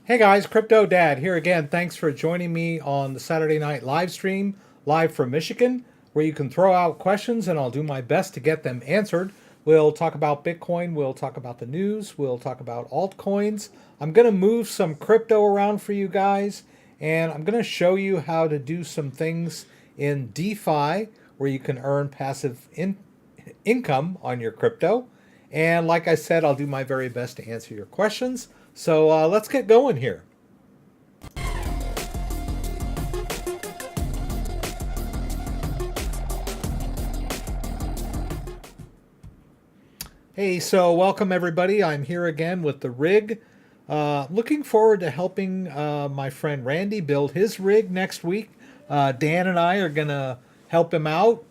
Hey guys, CryptoDad here again. Thanks for joining me on the Saturday night live stream, live from Michigan, where you can throw out questions and I'll do my best to get them answered. We'll talk about Bitcoin, we'll talk about the news, we'll talk about altcoins. I'm going to move some crypto around for you guys, and I'm going to show you how to do some things in DeFi where you can earn passive income on your crypto. And like I said, I'll do my very best to answer your questions. So let's get going here. Hey, so welcome everybody. I'm here again with the rig. Looking forward to helping my friend Randy build his rig next week. Dan and I are going to help him out,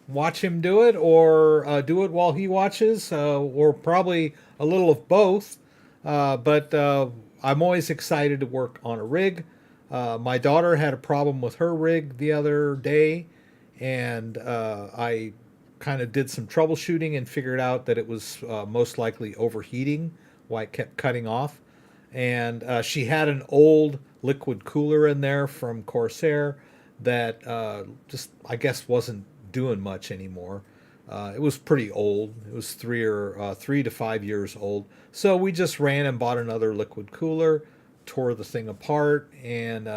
watch him do it, or do it while he watches, or probably a little of both. But I'm always excited to work on a rig. My daughter had a problem with her rig the other day, and I kind of did some troubleshooting and figured out that it was most likely overheating, why it kept cutting off. And she had an old liquid cooler in there from Corsair that just, I guess, wasn't doing much anymore. It was pretty old. It was 3 to 5 years old. So we just ran and bought another liquid cooler, tore the thing apart, and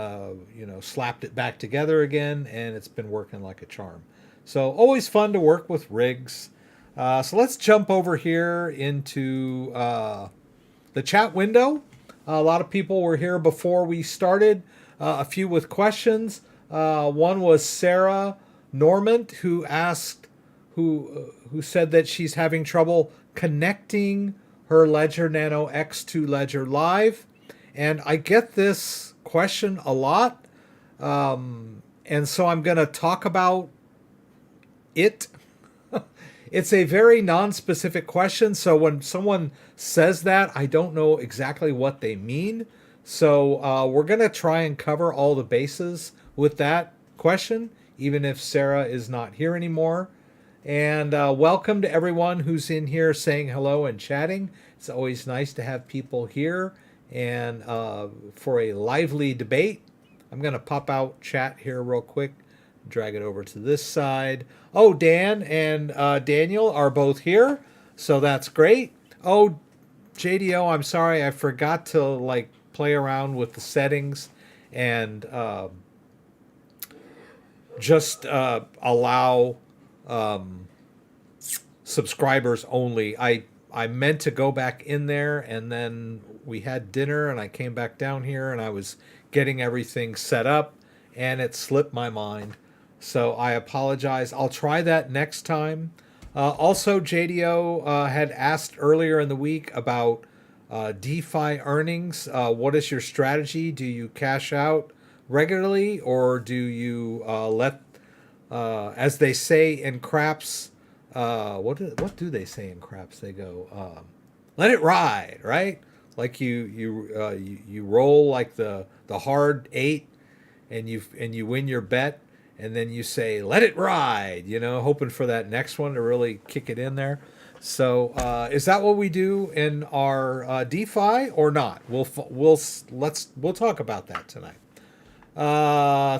slapped it back together again, and it's been working like a charm. So always fun to work with rigs. So let's jump over here into the chat window. A lot of people were here before we started. A few with questions. One was Sarah Normand, who asked, who said that she's having trouble connecting her Ledger Nano X to Ledger Live. And I get this question a lot. And so I'm going to talk about it. It's a very non-specific question. So when someone says that, I don't know exactly what they mean. So we're going to try and cover all the bases with that question, even if Sarah is not here anymore. And welcome to everyone who's in here saying hello and chatting. It's always nice to have people here and for a lively debate. I'm going to pop out chat here real quick, drag it over to this side. Oh, Dan and Daniel are both here, so that's great. Oh, JDO, I'm sorry, I forgot to play around with the settings and just allow subscribers only. I meant to go back in there, and then we had dinner and I came back down here and I was getting everything set up and it slipped my mind. So I apologize. I'll try that next time. Also, JDO had asked earlier in the week about DeFi earnings. What is your strategy? Do you cash out regularly, or do you let, as they say in craps, what do they say in craps? They go, let it ride, right? Like you roll like the hard 8, and you win your bet, and then you say let it ride, hoping for that next one to really kick it in there. So is that what we do in our DeFi or not? We'll talk about that tonight.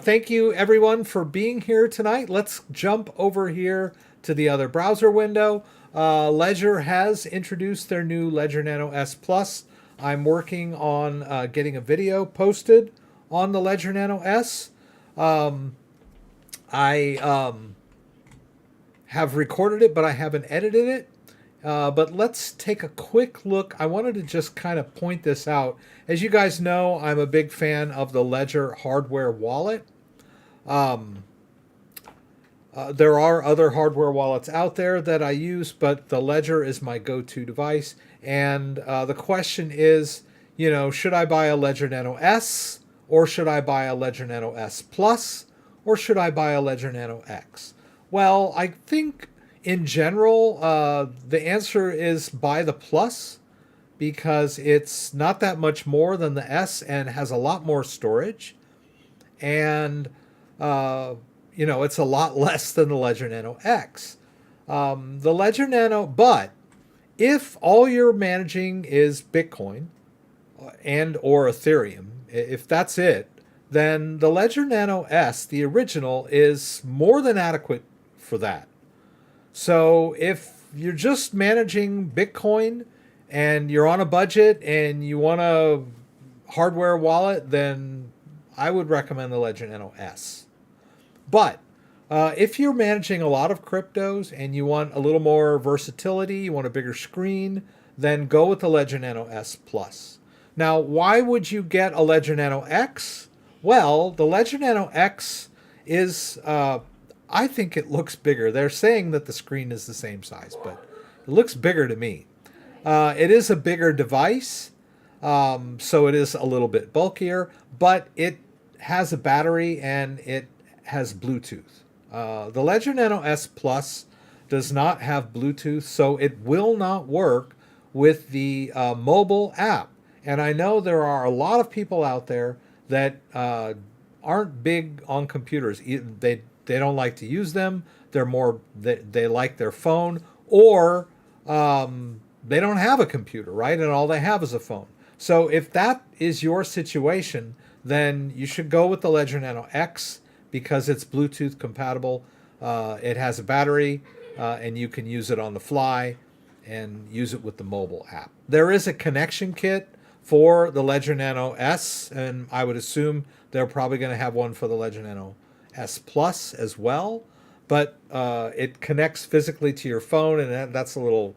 Thank you everyone for being here tonight. Let's jump over here to the other browser window. Ledger has introduced their new Ledger Nano S Plus. I'm working on getting a video posted on the Ledger Nano S. I have recorded it, but I haven't edited it. But let's take a quick look. I wanted to just kind of point this out. As you guys know, I'm a big fan of the Ledger hardware wallet. There are other hardware wallets out there that I use, but the Ledger is my go-to device. And the question is, should I buy a Ledger Nano S, or should I buy a Ledger Nano S Plus, or should I buy a Ledger Nano X? Well, I think in general, the answer is buy the Plus, because it's not that much more than the S and has a lot more storage. And, it's a lot less than the Ledger Nano X. The Ledger Nano, but if all you're managing is Bitcoin, and or Ethereum, if that's it, then the Ledger Nano S, the original, is more than adequate for that. So if you're just managing Bitcoin and you're on a budget and you want a hardware wallet, then I would recommend the Ledger Nano S. But if you're managing a lot of cryptos and you want a little more versatility, you want a bigger screen, then go with the Ledger Nano S Plus. Now, why would you get a Ledger Nano X? Well, the Ledger Nano X is, I think it looks bigger. They're saying that the screen is the same size, but it looks bigger to me. It is a bigger device, so it is a little bit bulkier, but it has a battery and it has Bluetooth. The Ledger Nano S Plus does not have Bluetooth, so it will not work with the mobile app. And I know there are a lot of people out there that aren't big on computers. They don't like to use them. They like their phone, or they don't have a computer, right? And all they have is a phone. So if that is your situation, then you should go with the Ledger Nano X because it's Bluetooth compatible. It has a battery, and you can use it on the fly and use it with the mobile app. There is a connection kit for the Ledger Nano S, and I would assume they're probably going to have one for the Ledger Nano S Plus as well. But it connects physically to your phone, and that's a little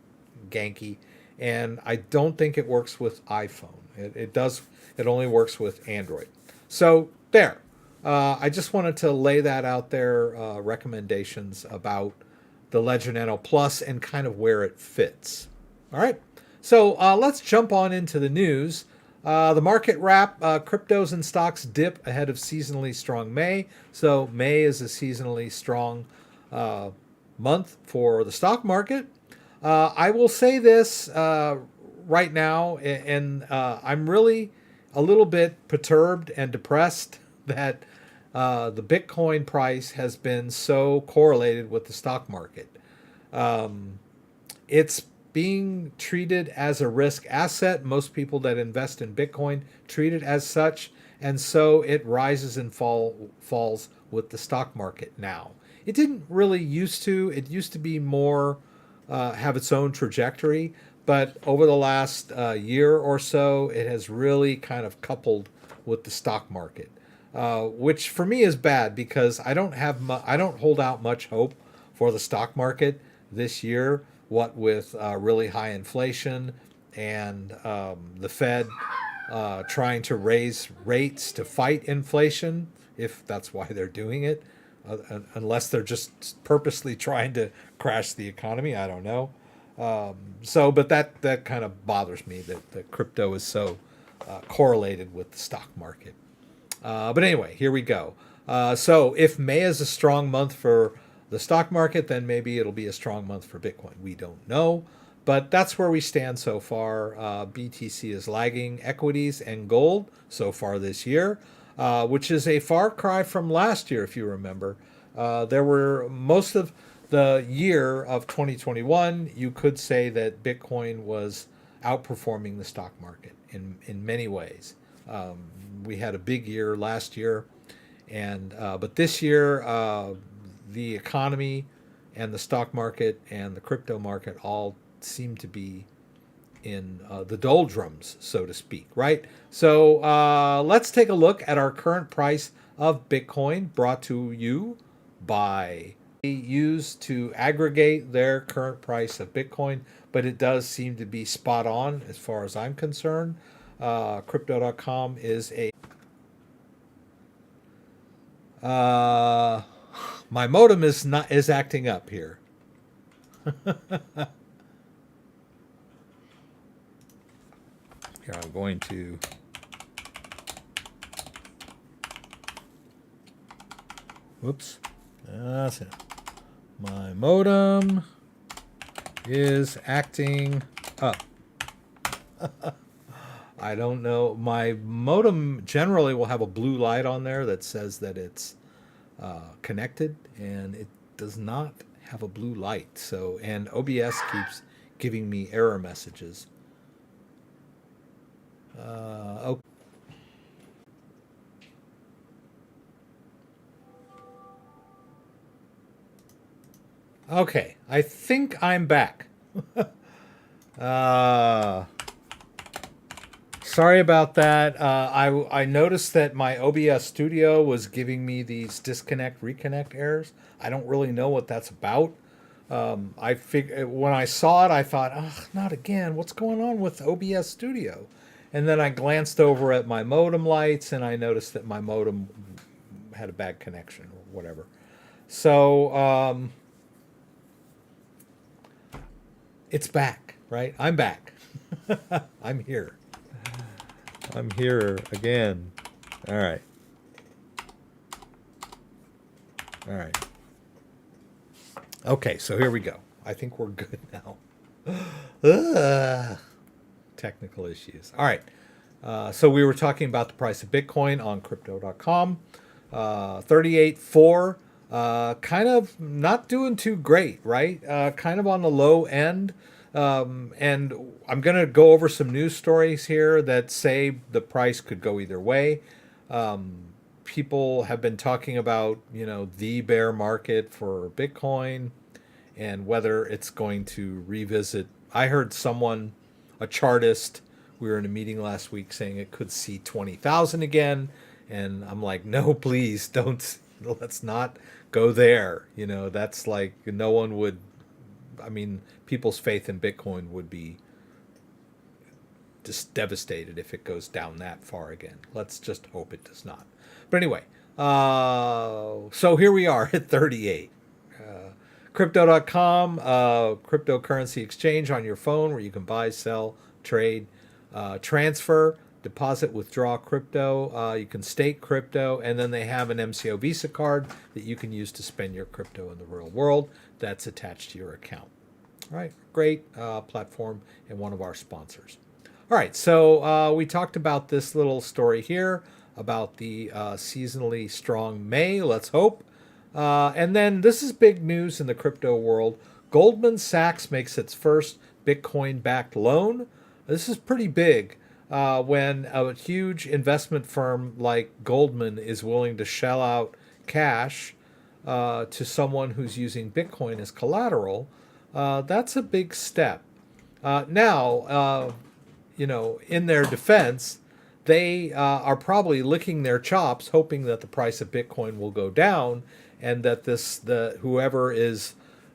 ganky. And I don't think it works with iPhone. It does. It only works with Android. So there. I just wanted to lay that out there, recommendations about the Ledger Nano Plus and kind of where it fits. All right. So let's jump on into the news. The market wrap, cryptos and stocks dip ahead of seasonally strong May. So May is a seasonally strong month for the stock market. I will say this right now, and I'm really a little bit perturbed and depressed that the Bitcoin price has been so correlated with the stock market. It's being treated as a risk asset. Most people that invest in Bitcoin treat it as such, and so it rises and falls with the stock market now. It didn't really used to. It used to be more have its own trajectory, but over the last year or so, it has really kind of coupled with the stock market, which for me is bad because I don't hold out much hope for the stock market this year. What with really high inflation and the Fed trying to raise rates to fight inflation, if that's why they're doing it, unless they're just purposely trying to crash the economy. I don't know. But that kind of bothers me that crypto is so correlated with the stock market. But anyway, here we go. So if May is a strong month for the stock market, then maybe it'll be a strong month for Bitcoin. We don't know, but that's where we stand so far. BTC is lagging equities and gold so far this year, which is a far cry from last year, if you remember. There were most of the year of 2021, you could say that Bitcoin was outperforming the stock market in many ways. We had a big year last year, and but this year, the economy and the stock market and the crypto market all seem to be in the doldrums, so to speak, right? So let's take a look at our current price of Bitcoin, brought to you by used to aggregate their current price of Bitcoin, but it does seem to be spot on as far as I'm concerned. Crypto.com is a my modem is acting up here. Here, I'm going to whoops. That's it. My modem is acting up. I don't know. My modem generally will have a blue light on there that says that it's connected, and it does not have a blue light. So, and OBS keeps giving me error messages. Okay. Okay, I think I'm back. uh, Sorry about that. I noticed that my OBS Studio was giving me these disconnect reconnect errors. I don't really know what that's about. When I saw it, I thought, "Ugh, not again! What's going on with OBS Studio?" And then I glanced over at my modem lights, and I noticed that my modem had a bad connection or whatever. So it's back, right? I'm back. I'm here. I'm here again. All right. All right. Okay, so here we go. I think we're good now. Ugh. Technical issues. All right. So we were talking about the price of Bitcoin on crypto.com. 38.4. Kind of not doing too great, right? Kind of on the low end. And I'm going to go over some news stories here that say the price could go either way. People have been talking about, the bear market for Bitcoin and whether it's going to revisit. I heard someone, a chartist, we were in a meeting last week saying it could see 20,000 again. And I'm like, no, please don't, let's not go there. That's like no one would, people's faith in Bitcoin would be just devastated if it goes down that far again. Let's just hope it does not. But anyway, so here we are at 38. Crypto.com, cryptocurrency exchange on your phone where you can buy, sell, trade, transfer, deposit, withdraw crypto. You can stake crypto, and then they have an MCO Visa card that you can use to spend your crypto in the real world. That's attached to your account. All right, great platform and one of our sponsors. All right, so we talked about this little story here about the seasonally strong May, let's hope. And then this is big news in the crypto world. Goldman Sachs makes its first Bitcoin-backed loan. This is pretty big when a huge investment firm like Goldman is willing to shell out cash to someone who's using Bitcoin as collateral. That's a big step. Now, in their defense, they are probably licking their chops, hoping that the price of Bitcoin will go down, and that whoever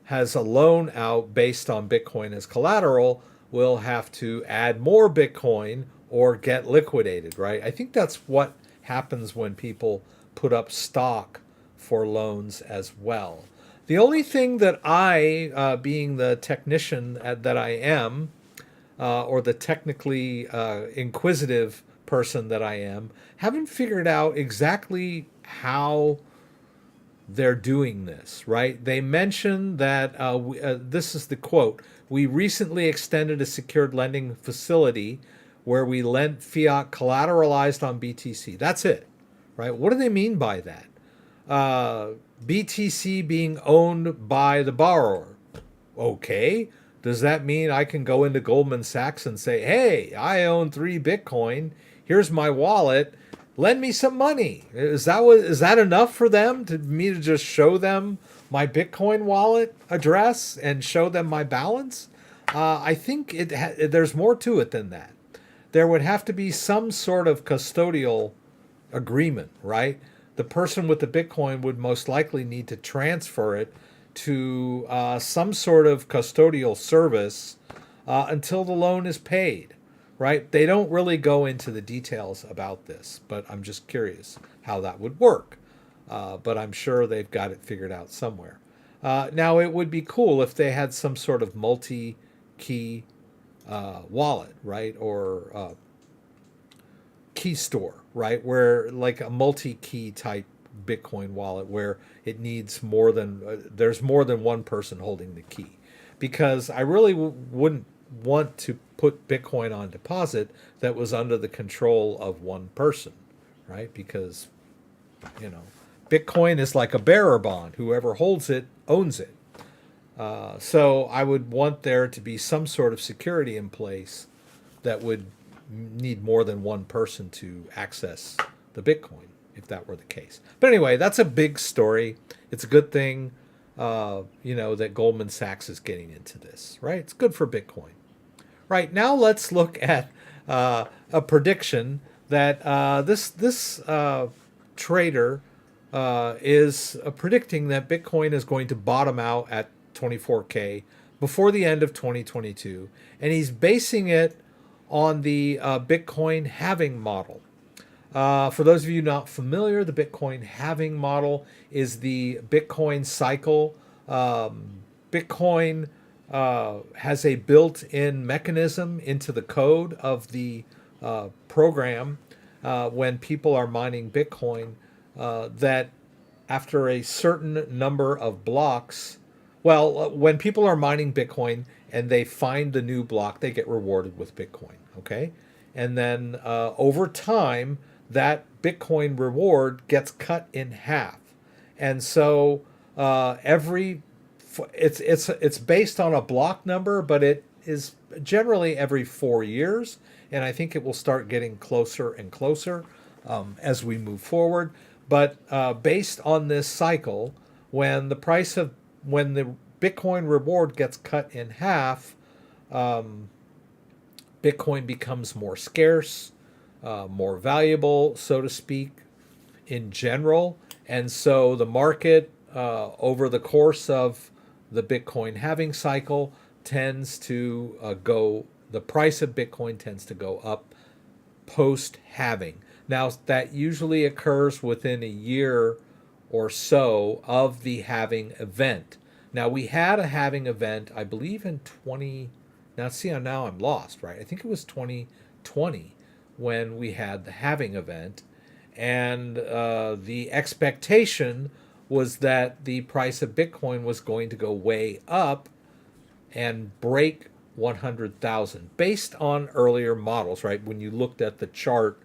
has a loan out based on Bitcoin as collateral will have to add more Bitcoin or get liquidated, right? I think that's what happens when people put up stock for loans as well. The only thing that I, being the technician that I am, or the technically inquisitive person that I am, haven't figured out exactly how they're doing this, right? They mention that, this is the quote, "We recently extended a secured lending facility where we lent fiat collateralized on BTC." That's it, right? What do they mean by that? BTC being owned by the borrower. Okay. Does that mean I can go into Goldman Sachs and say, "Hey, I own 3 Bitcoin. Here's my wallet. Lend me some money"? Is that enough for them me to just show them my Bitcoin wallet address and show them my balance? I think there's more to it than that. There would have to be some sort of custodial agreement, right? The person with the Bitcoin would most likely need to transfer it to some sort of custodial service until the loan is paid, right? They don't really go into the details about this, but I'm just curious how that would work. But I'm sure they've got it figured out somewhere. Now, it would be cool if they had some sort of multi-key wallet, right? Or key store, right? Where like a multi-key type Bitcoin wallet where it needs more than, there's more than one person holding the key. Because I really wouldn't want to put Bitcoin on deposit that was under the control of one person, right? Because, Bitcoin is like a bearer bond. Whoever holds it owns it. So I would want there to be some sort of security in place that would need more than one person to access the Bitcoin if that were the case. But anyway, that's a big story. It's a good thing, that Goldman Sachs is getting into this, right? It's good for Bitcoin. Right, now let's look at a prediction that this trader is predicting that Bitcoin is going to bottom out at 24K before the end of 2022. And he's basing it on the Bitcoin halving model. For those of you not familiar, the Bitcoin halving model is the Bitcoin cycle. Bitcoin has a built-in mechanism into the code of the program when people are mining Bitcoin that after a certain number of blocks, when people are mining Bitcoin and they find the new block, they get rewarded with Bitcoin, okay? And then over time, that Bitcoin reward gets cut in half. And so it's based on a block number, but it is generally every 4 years. And I think it will start getting closer and closer as we move forward. But based on this cycle, when the Bitcoin reward gets cut in half, Bitcoin becomes more scarce, more valuable, so to speak, in general. And so the market, over the course of the Bitcoin halving cycle, tends to the price of Bitcoin tends to go up post-halving. Now, that usually occurs within a year or so of the halving event. Now, we had a halving event, I believe in now I'm lost, right? I think it was 2020 when we had the halving event. And the expectation was that the price of Bitcoin was going to go way up and break 100,000 based on earlier models, right? When you looked at the chart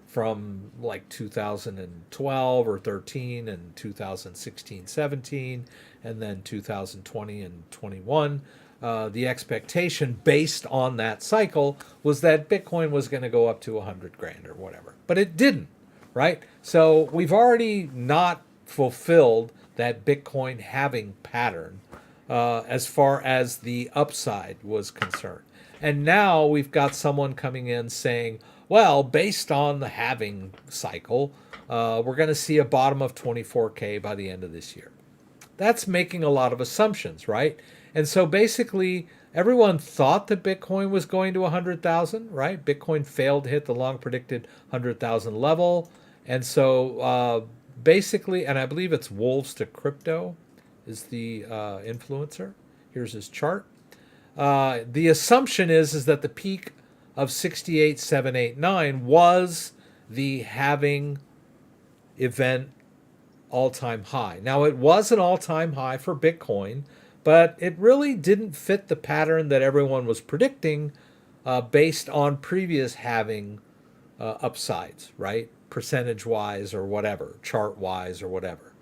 from like 2012 or 13 and 2016, 17, and then 2020 and 21, the expectation based on that cycle was that Bitcoin was going to go up to 100 grand or whatever, but it didn't, right? So we've already not fulfilled that Bitcoin halving pattern as far as the upside was concerned. And now we've got someone coming in saying, well, based on the halving cycle, we're going to see a bottom of 24K by the end of this year. That's making a lot of assumptions, right? And so basically, everyone thought that Bitcoin was going to 100,000, right? Bitcoin failed to hit the long predicted 100,000 level. And so basically, and I believe it's Wolves to Crypto is the influencer. Here's his chart. The assumption is that the peak of 68,789 was the halving event all-time high. Now, it was an all-time high for Bitcoin, but it really didn't fit the pattern that everyone was predicting based on previous halving upsides, right? Percentage-wise or whatever, chart-wise or whatever.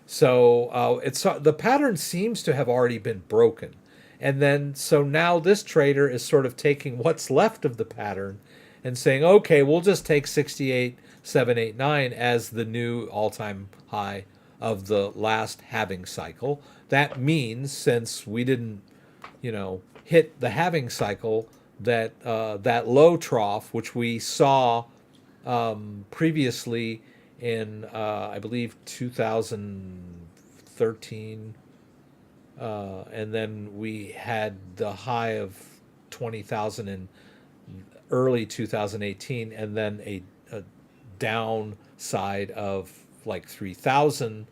So the pattern seems to have already been broken. And then, so now this trader is sort of taking what's left of the pattern and saying, okay, we'll just take 68,789 as the new all-time high of the last halving cycle. That means, since we didn't, hit the halving cycle, that that low trough, which we saw previously in, I believe, 2013, and then we had the high of 20,000 in early 2018, and then a downside of like 3,000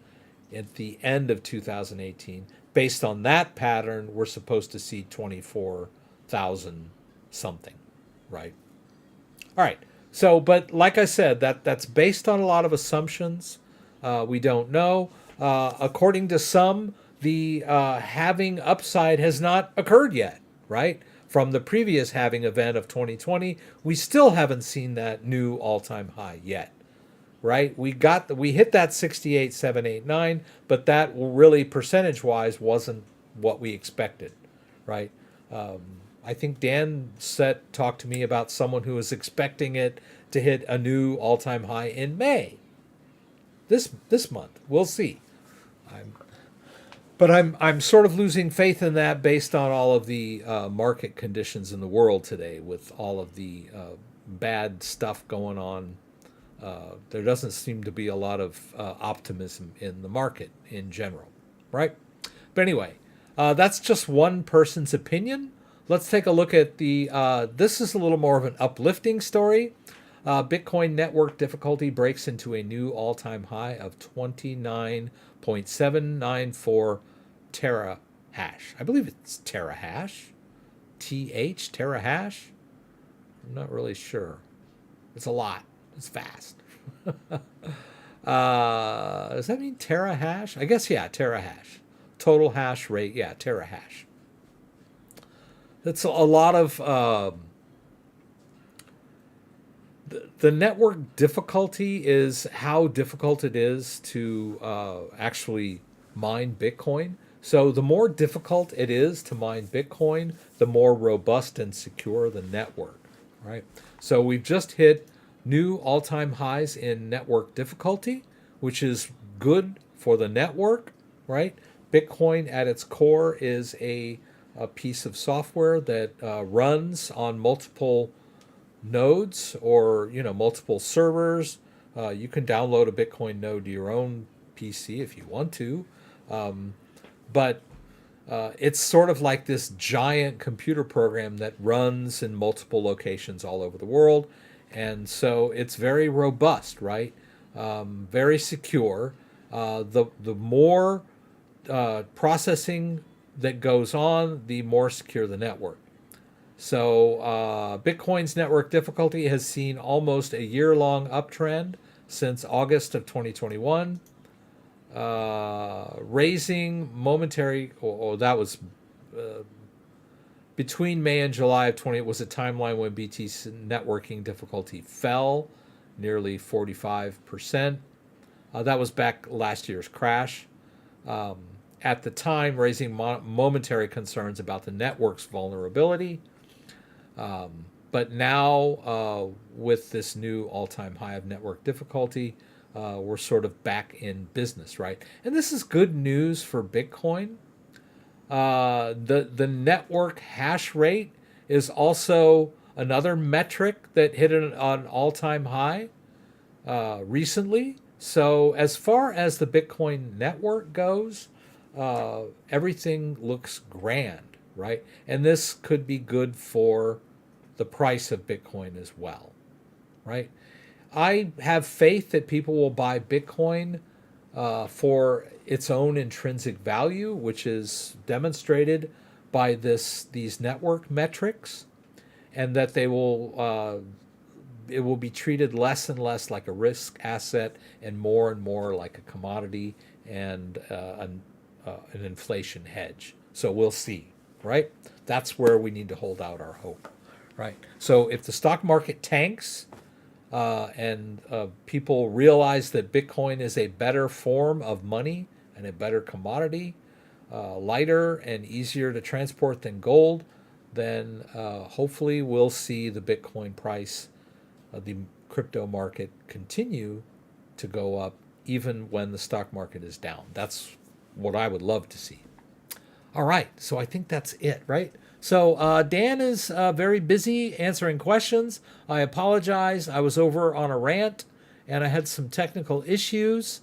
at the end of 2018. Based on that pattern, we're supposed to see 24,000 something, right? All right. So, but like I said, that's based on a lot of assumptions. We don't know. According to some, the halving upside has not occurred yet, right? From the previous halving event of 2020, we still haven't seen that new all-time high yet, right? We hit that 68,789, but that really percentage-wise wasn't what we expected, right? I think Dan talked to me about someone who was expecting it to hit a new all-time high in May. This month, we'll see. I'm sort of losing faith in that based on all of the market conditions in the world today, with all of the bad stuff going on. There doesn't seem to be a lot of optimism in the market in general, right? But anyway, that's just one person's opinion. Let's take a look at the. This is a little more of an uplifting story. Bitcoin network difficulty breaks into a new all-time high of 29.794 Terra hash. I believe it's Terra hash. Terra hash. I'm not really sure. It's a lot. It's fast. Does that mean Terra hash? I guess, yeah, Terra hash. Total hash rate, yeah, Terra hash. That's a lot of... the network difficulty is how difficult it is to actually mine Bitcoin. So the more difficult it is to mine Bitcoin, the more robust and secure the network, right? So we've just hit new all-time highs in network difficulty, which is good for the network, right? Bitcoin at its core is a piece of software that runs on multiple nodes, or multiple servers. You can download a Bitcoin node to your own PC if you want to, but it's sort of like this giant computer program that runs in multiple locations all over the world, and so it's very robust, right? Very secure. The more processing that goes on, the more secure the network. So Bitcoin's network difficulty has seen almost a year-long uptrend since August of 2021, raising momentary, that was between May and July of 20, it was a timeline when BT's networking difficulty fell nearly 45%. That was back last year's crash. At the time, raising momentary concerns about the network's vulnerability. But now, with this new all-time high of network difficulty, we're sort of back in business, right? And this is good news for Bitcoin. The network hash rate is also another metric that hit an all-time high recently. So as far as the Bitcoin network goes, everything looks grand, right? And this could be good for the price of Bitcoin as well, right? I have faith that people will buy Bitcoin for its own intrinsic value, which is demonstrated by these network metrics, and that they will it will be treated less and less like a risk asset and more like a commodity and an inflation hedge. So we'll see, right? That's where we need to hold out our hope, right? So if the stock market tanks and people realize that Bitcoin is a better form of money and a better commodity, lighter and easier to transport than gold, then hopefully we'll see the Bitcoin price, the crypto market, continue to go up even when the stock market is down. That's what I would love to see. All right, so I think that's it, right? So Dan is very busy answering questions. I apologize. I was over on a rant and I had some technical issues.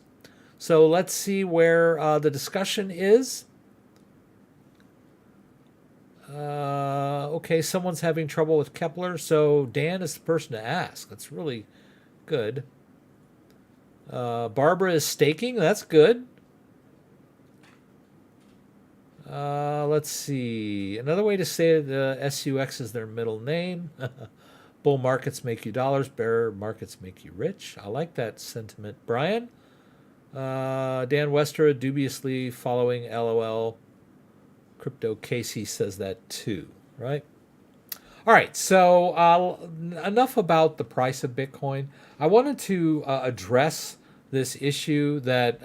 So let's see where the discussion is. Okay, someone's having trouble with Kepler, so Dan is the person to ask. That's really good. Barbara is staking. That's good. Let's see. Another way to say the SUX is their middle name. Bull markets make you dollars. Bear markets make you rich. I like that sentiment, Brian. Dan Wester dubiously following LOL. Crypto Casey says that too, right? All right, so enough about the price of Bitcoin. I wanted to address this issue that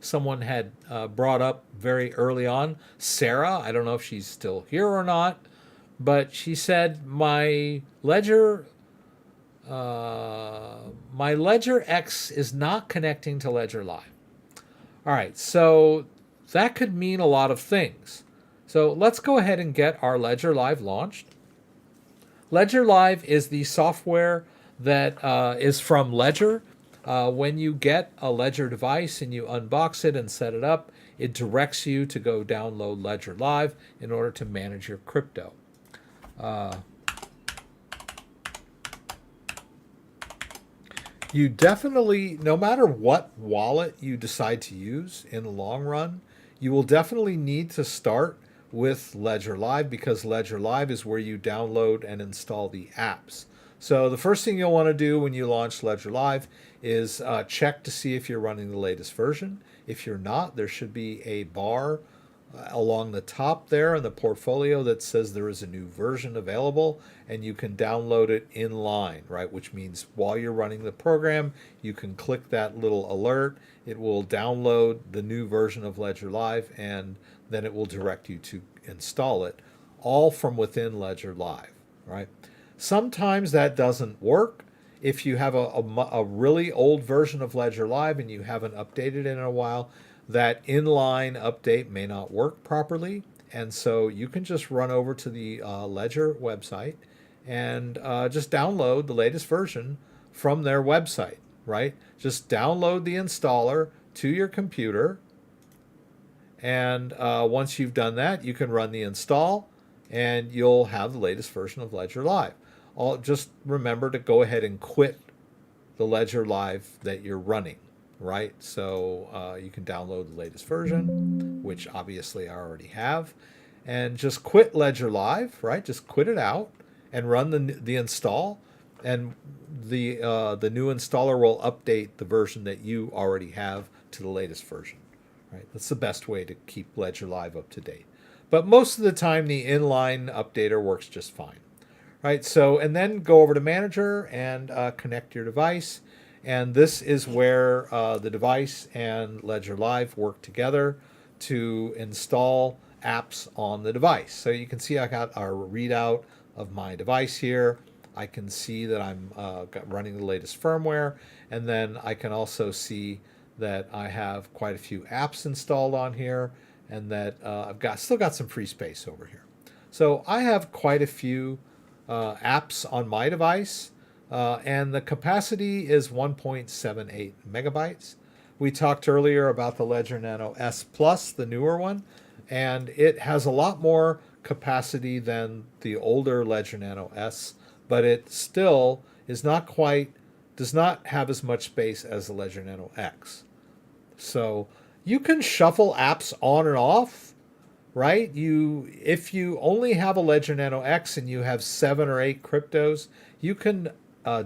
someone had brought up very early on. Sarah, I don't know if she's still here or not, but she said my Ledger X is not connecting to Ledger Live. All right, so that could mean a lot of things. So let's go ahead and get our Ledger Live launched. Ledger Live is the software that is from Ledger. When you get a Ledger device and you unbox it and set it up, it directs you to go download Ledger Live in order to manage your crypto. You definitely, no matter what wallet you decide to use in the long run, you will definitely need to start with Ledger Live, because Ledger Live is where you download and install the apps. So the first thing you'll want to do when you launch Ledger Live is check to see if you're running the latest version. If you're not, there should be a bar along the top there in the portfolio that says there is a new version available, and you can download it in line, right? Which means while you're running the program, you can click that little alert. It will download the new version of Ledger Live, and then it will direct you to install it, all from within Ledger Live, right? Sometimes that doesn't work. If you have a really old version of Ledger Live and you haven't updated it in a while, that inline update may not work properly. And so you can just run over to the Ledger website and just download the latest version from their website, right? Just download the installer to your computer. And once you've done that, you can run the install and you'll have the latest version of Ledger Live. Just remember to go ahead and quit the Ledger Live that you're running, right? So you can download the latest version, which obviously I already have, and just quit Ledger Live, right? Just quit it out and run the install, and the new installer will update the version that you already have to the latest version, right? That's the best way to keep Ledger Live up to date. But most of the time, the inline updater works just fine. Right, so, and then go over to Manager and connect your device. And this is where the device and Ledger Live work together to install apps on the device. So you can see I got our readout of my device here. I can see that I'm running the latest firmware. And then I can also see that I have quite a few apps installed on here, and that I've still got some free space over here. So I have quite a few apps on my device, and the capacity is 1.78 megabytes. We talked earlier about the Ledger Nano S Plus, the newer one, and it has a lot more capacity than the older Ledger Nano S, but it still does not have as much space as the Ledger Nano X. So you can shuffle apps on and off, right? If you only have a Ledger Nano X and you have 7 or 8 cryptos, you can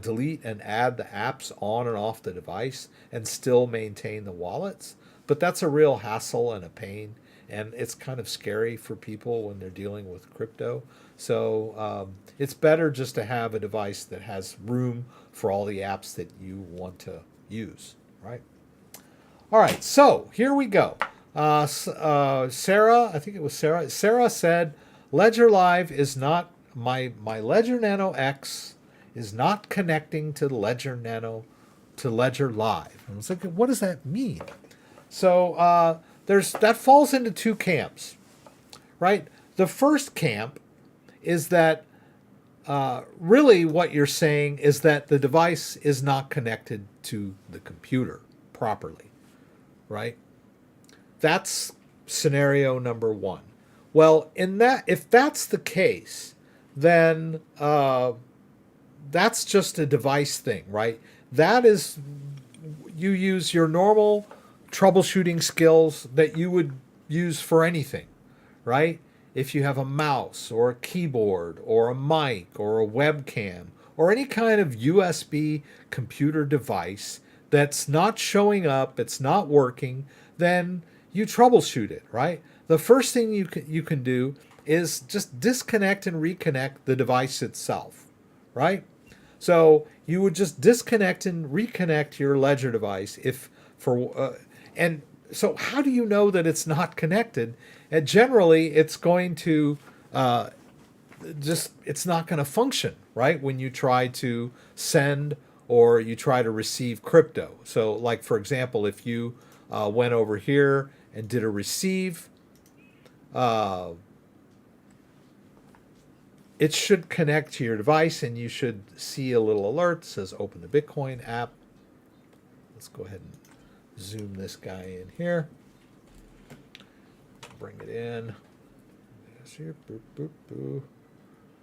delete and add the apps on and off the device and still maintain the wallets. But that's a real hassle and a pain, and it's kind of scary for people when they're dealing with crypto. So it's better just to have a device that has room for all the apps that you want to use, right? All right, so here we go. Sarah, I think it was Sarah. Sarah said, Ledger Live is not, my Ledger Nano X is not connecting to Ledger Live. And I was like, what does that mean? So that falls into two camps, right? The first camp is that really what you're saying is that the device is not connected to the computer properly, right? That's scenario number one. Well, if that's the case, then that's just a device thing, right? That is, you use your normal troubleshooting skills that you would use for anything, right? If you have a mouse or a keyboard or a mic or a webcam or any kind of USB computer device that's not showing up, it's not working, then you troubleshoot it, right? The first thing you can do is just disconnect and reconnect the device itself, right? So you would just disconnect and reconnect your Ledger device and so how do you know that it's not connected? And generally, it's going to just it's not going to function, right? When you try to send or you try to receive crypto. So like, for example, if you went over here and did a receive, it should connect to your device and you should see a little alert that says open the Bitcoin app. Let's go ahead and zoom this guy in here. Bring it in. Here, boop, boop, boop.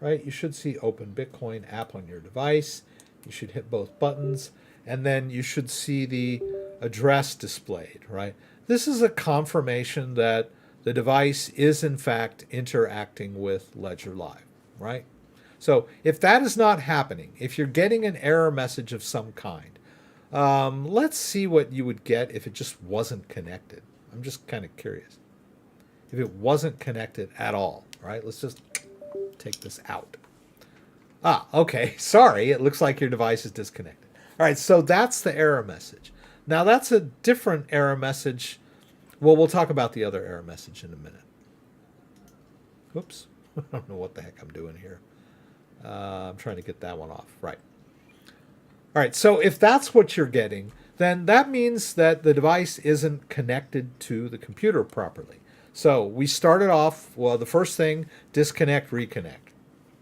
Right, you should see open Bitcoin app on your device. You should hit both buttons, and then you should see the address displayed, right? This is a confirmation that the device is in fact interacting with Ledger Live, right? So if that is not happening, if you're getting an error message of some kind, let's see what you would get if it just wasn't connected. I'm just kind of curious. If it wasn't connected at all, right? Let's just take this out. Okay, sorry, it looks like your device is disconnected. All right, so that's the error message. Now that's a different error message. Well, we'll talk about the other error message in a minute. Whoops, I don't know what the heck I'm doing here. I'm trying to get that one off, right. All right, so if that's what you're getting, then that means that the device isn't connected to the computer properly. So we started off, well, the first thing, disconnect, reconnect.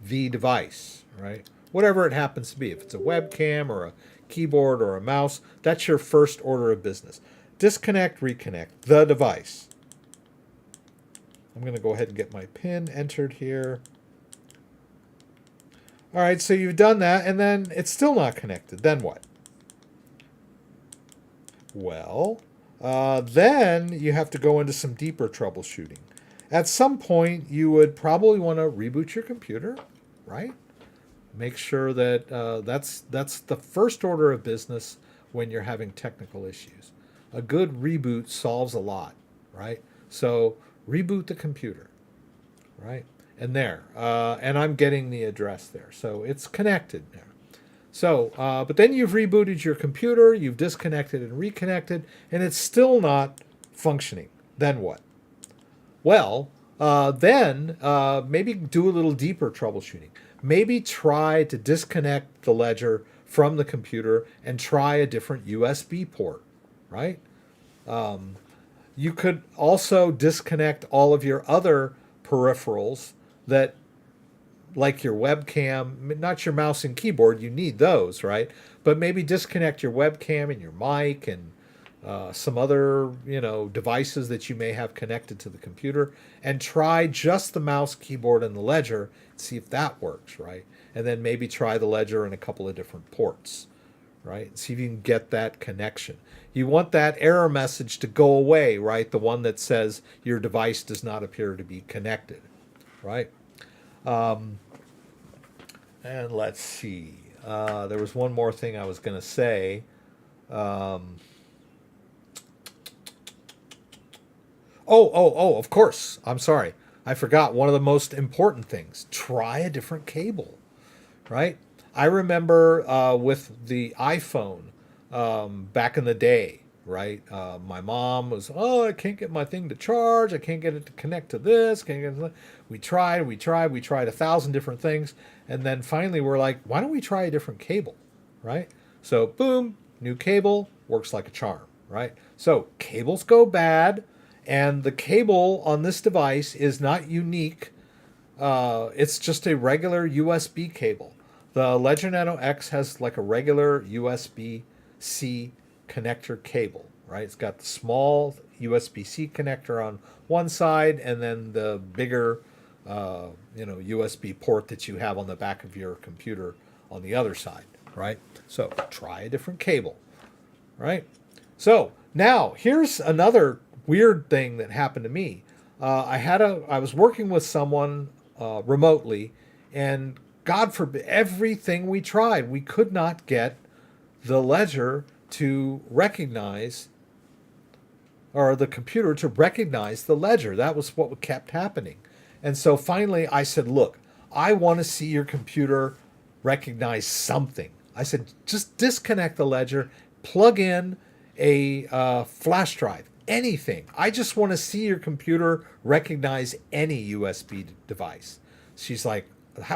The device, right? Whatever it happens to be. If it's a webcam or a keyboard or a mouse, that's your first order of business. Disconnect, reconnect, the device. I'm going to go ahead and get my PIN entered here. All right, so you've done that, and then it's still not connected. Then what? Well, then you have to go into some deeper troubleshooting. At some point, you would probably want to reboot your computer, right? Make sure that that's the first order of business when you're having technical issues. A good reboot solves a lot, right? So reboot the computer, right? And there, and I'm getting the address there. So it's connected there. So, but then you've rebooted your computer, you've disconnected and reconnected, and it's still not functioning. Then what? Well, then maybe do a little deeper troubleshooting. Maybe try to disconnect the ledger from the computer and try a different USB port, right? You could also disconnect all of your other peripherals that, like your webcam, not your mouse and keyboard, you need those, right? But maybe disconnect your webcam and your mic and some other, devices that you may have connected to the computer, and try just the mouse, keyboard, and the ledger, and see if that works, right? And then maybe try the ledger in a couple of different ports, right? And see if you can get that connection. You want that error message to go away, right? The one that says your device does not appear to be connected, right? And let's see. There was one more thing I was going to say. Of course. I'm sorry. I forgot one of the most important things. Try a different cable, right? I remember with the iPhone back in the day, right? My mom was, I can't get my thing to charge. I can't get it to connect to this. Can't get it to... We tried 1,000 different things. And then finally we're like, why don't we try a different cable, right? So boom, new cable, works like a charm, right? So cables go bad, and the cable on this device is not unique. It's just a regular USB cable. The Ledger Nano X has like a regular USB-C connector cable, right? It's got the small USB-C connector on one side, and then the bigger USB port that you have on the back of your computer on the other side, right? So try a different cable, right? So now here's another weird thing that happened to me. I was working with someone remotely, and God forbid, everything we tried, we could not get the ledger to recognize, or the computer to recognize the ledger. That was what kept happening. And so finally I said, look, I want to see your computer recognize something. I said, just disconnect the ledger, plug in a flash drive, anything. I just want to see your computer recognize any USB device. She's like,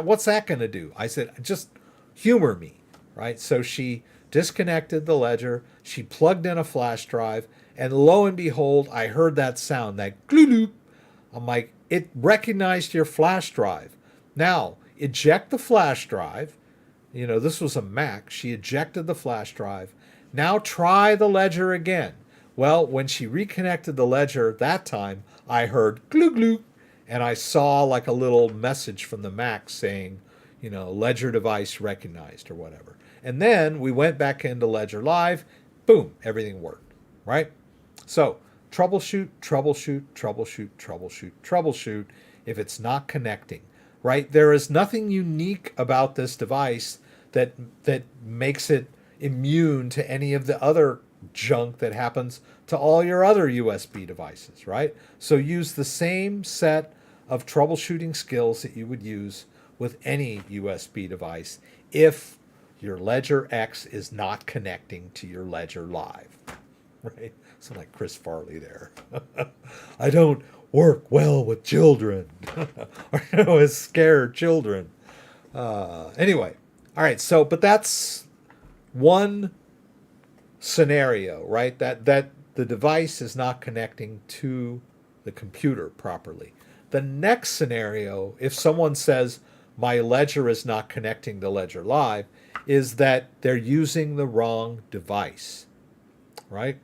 What's that going to do? I said, just humor me, right? So she disconnected the ledger. She plugged in a flash drive. And lo and behold, I heard that sound, that gloo. I'm like, it recognized your flash drive. Now, eject the flash drive. This was a Mac. She ejected the flash drive. Now try the ledger again. Well, when she reconnected the ledger that time, I heard gloo gloo, and I saw like a little message from the Mac saying, ledger device recognized or whatever. And then we went back into Ledger Live. Boom, everything worked, right? So troubleshoot, troubleshoot, troubleshoot, troubleshoot, troubleshoot if it's not connecting, right? There is nothing unique about this device that makes it immune to any of the other junk that happens to all your other USB devices, right? So use the same set of troubleshooting skills that you would use with any USB device if your Ledger X is not connecting to your Ledger Live, right? So like Chris Farley there. I don't work well with children or with scared children. Anyway, all right. So, but that's one scenario, right? That the device is not connecting to the computer properly. The next scenario, if someone says my ledger is not connecting to Ledger Live, is that they're using the wrong device, right?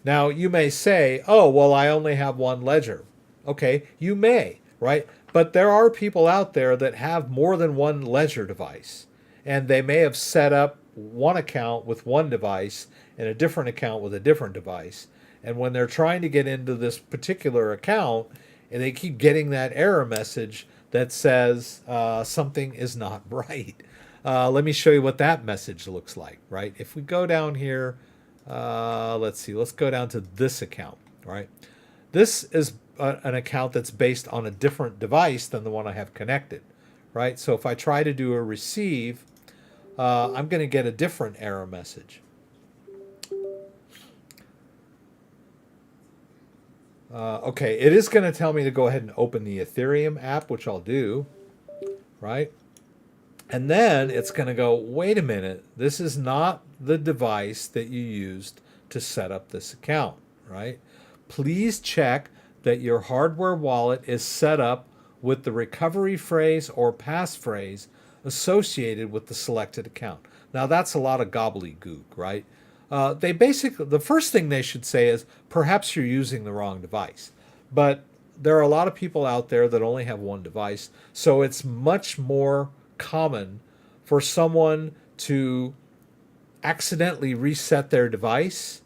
Now, you may say, oh, well, I only have one ledger. Okay, you may, right? But there are people out there that have more than one ledger device, and they may have set up one account with one device and a different account with a different device. And when they're trying to get into this particular account, and they keep getting that error message that says something is not right. Let me show you what that message looks like, right? If we go down here, let's see, let's go down to this account, right? This is an account that's based on a different device than the one I have connected, right? So if I try to do a receive, I'm going to get a different error message. Okay, it is going to tell me to go ahead and open the Ethereum app, which I'll do, right? And then it's going to go, wait a minute, this is not the device that you used to set up this account, right? Please check that your hardware wallet is set up with the recovery phrase or passphrase associated with the selected account. Now, that's a lot of gobbledygook, right? They basically, the first thing they should say is, perhaps you're using the wrong device. But there are a lot of people out there that only have one device, so it's much more common for someone to accidentally reset their device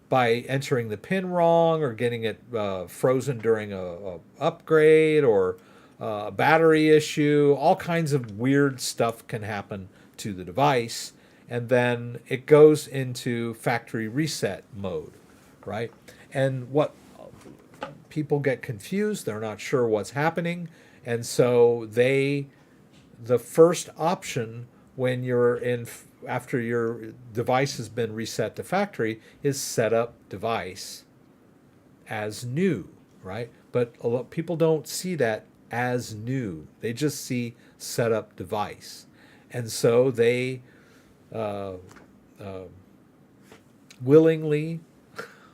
by entering the pin wrong or getting it frozen during a upgrade or a battery issue. All kinds of weird stuff can happen to the device, and then it goes into factory reset mode, right? And what people get confused, they're not sure what's happening, and so the first option when you're in after your device has been reset to factory is set up device as new, right? But a lot people don't see that as new. They just see set up device, and so they willingly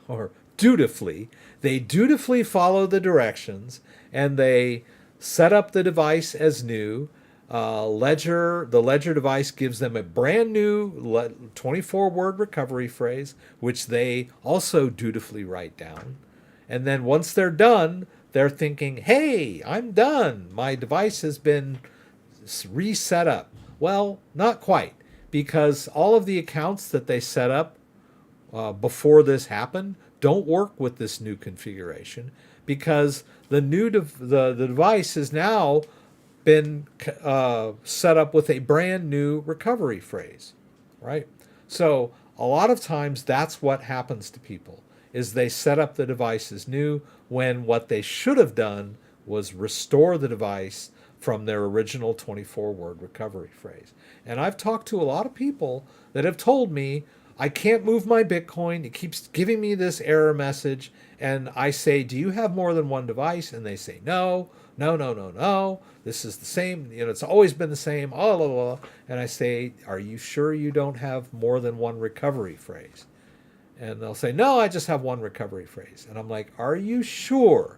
or dutifully, they dutifully follow the directions and they set up the device as new. The ledger device gives them a brand new 24-word recovery phrase, which they also dutifully write down. And then once they're done, they're thinking, hey, I'm done. My device has been reset up. Well, not quite, because all of the accounts that they set up before this happened don't work with this new configuration, because the device has now been set up with a brand new recovery phrase, right? So a lot of times that's what happens to people, is they set up the device as new when what they should have done was restore the device from their original 24-word recovery phrase. And I've talked to a lot of people that have told me, I can't move my Bitcoin. It keeps giving me this error message. And I say, do you have more than one device? And they say, no, no, no, no, no. This is the same. It's always been the same. Oh, blah, blah, blah. And I say, are you sure you don't have more than one recovery phrase? And they'll say, no, I just have one recovery phrase. And I'm like, are you sure?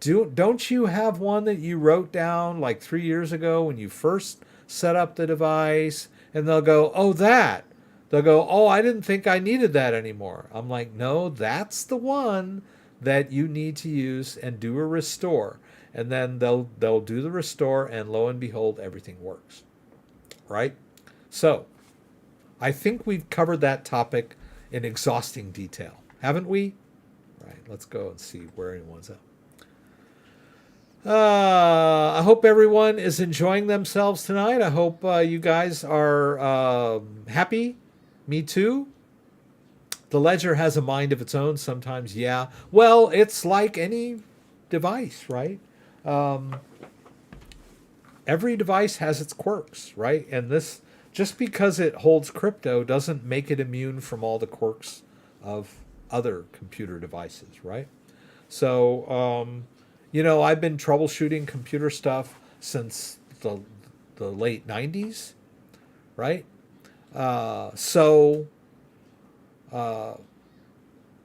Don't you have one that you wrote down like 3 years ago when you first set up the device? And they'll go, oh, that. They'll go, oh, I didn't think I needed that anymore. I'm like, no, that's the one that you need to use and do a restore. And then they'll do the restore, and lo and behold, everything works. Right? So I think we've covered that topic in exhausting detail, haven't we? Right, let's go and see where anyone's at. I hope everyone is enjoying themselves tonight. I hope you guys are happy. Me too. The ledger has a mind of its own sometimes, yeah. Well, it's like any device, right? Every device has its quirks, right? And this, just because it holds crypto doesn't make it immune from all the quirks of other computer devices, right? So, I've been troubleshooting computer stuff since the late 90s, right?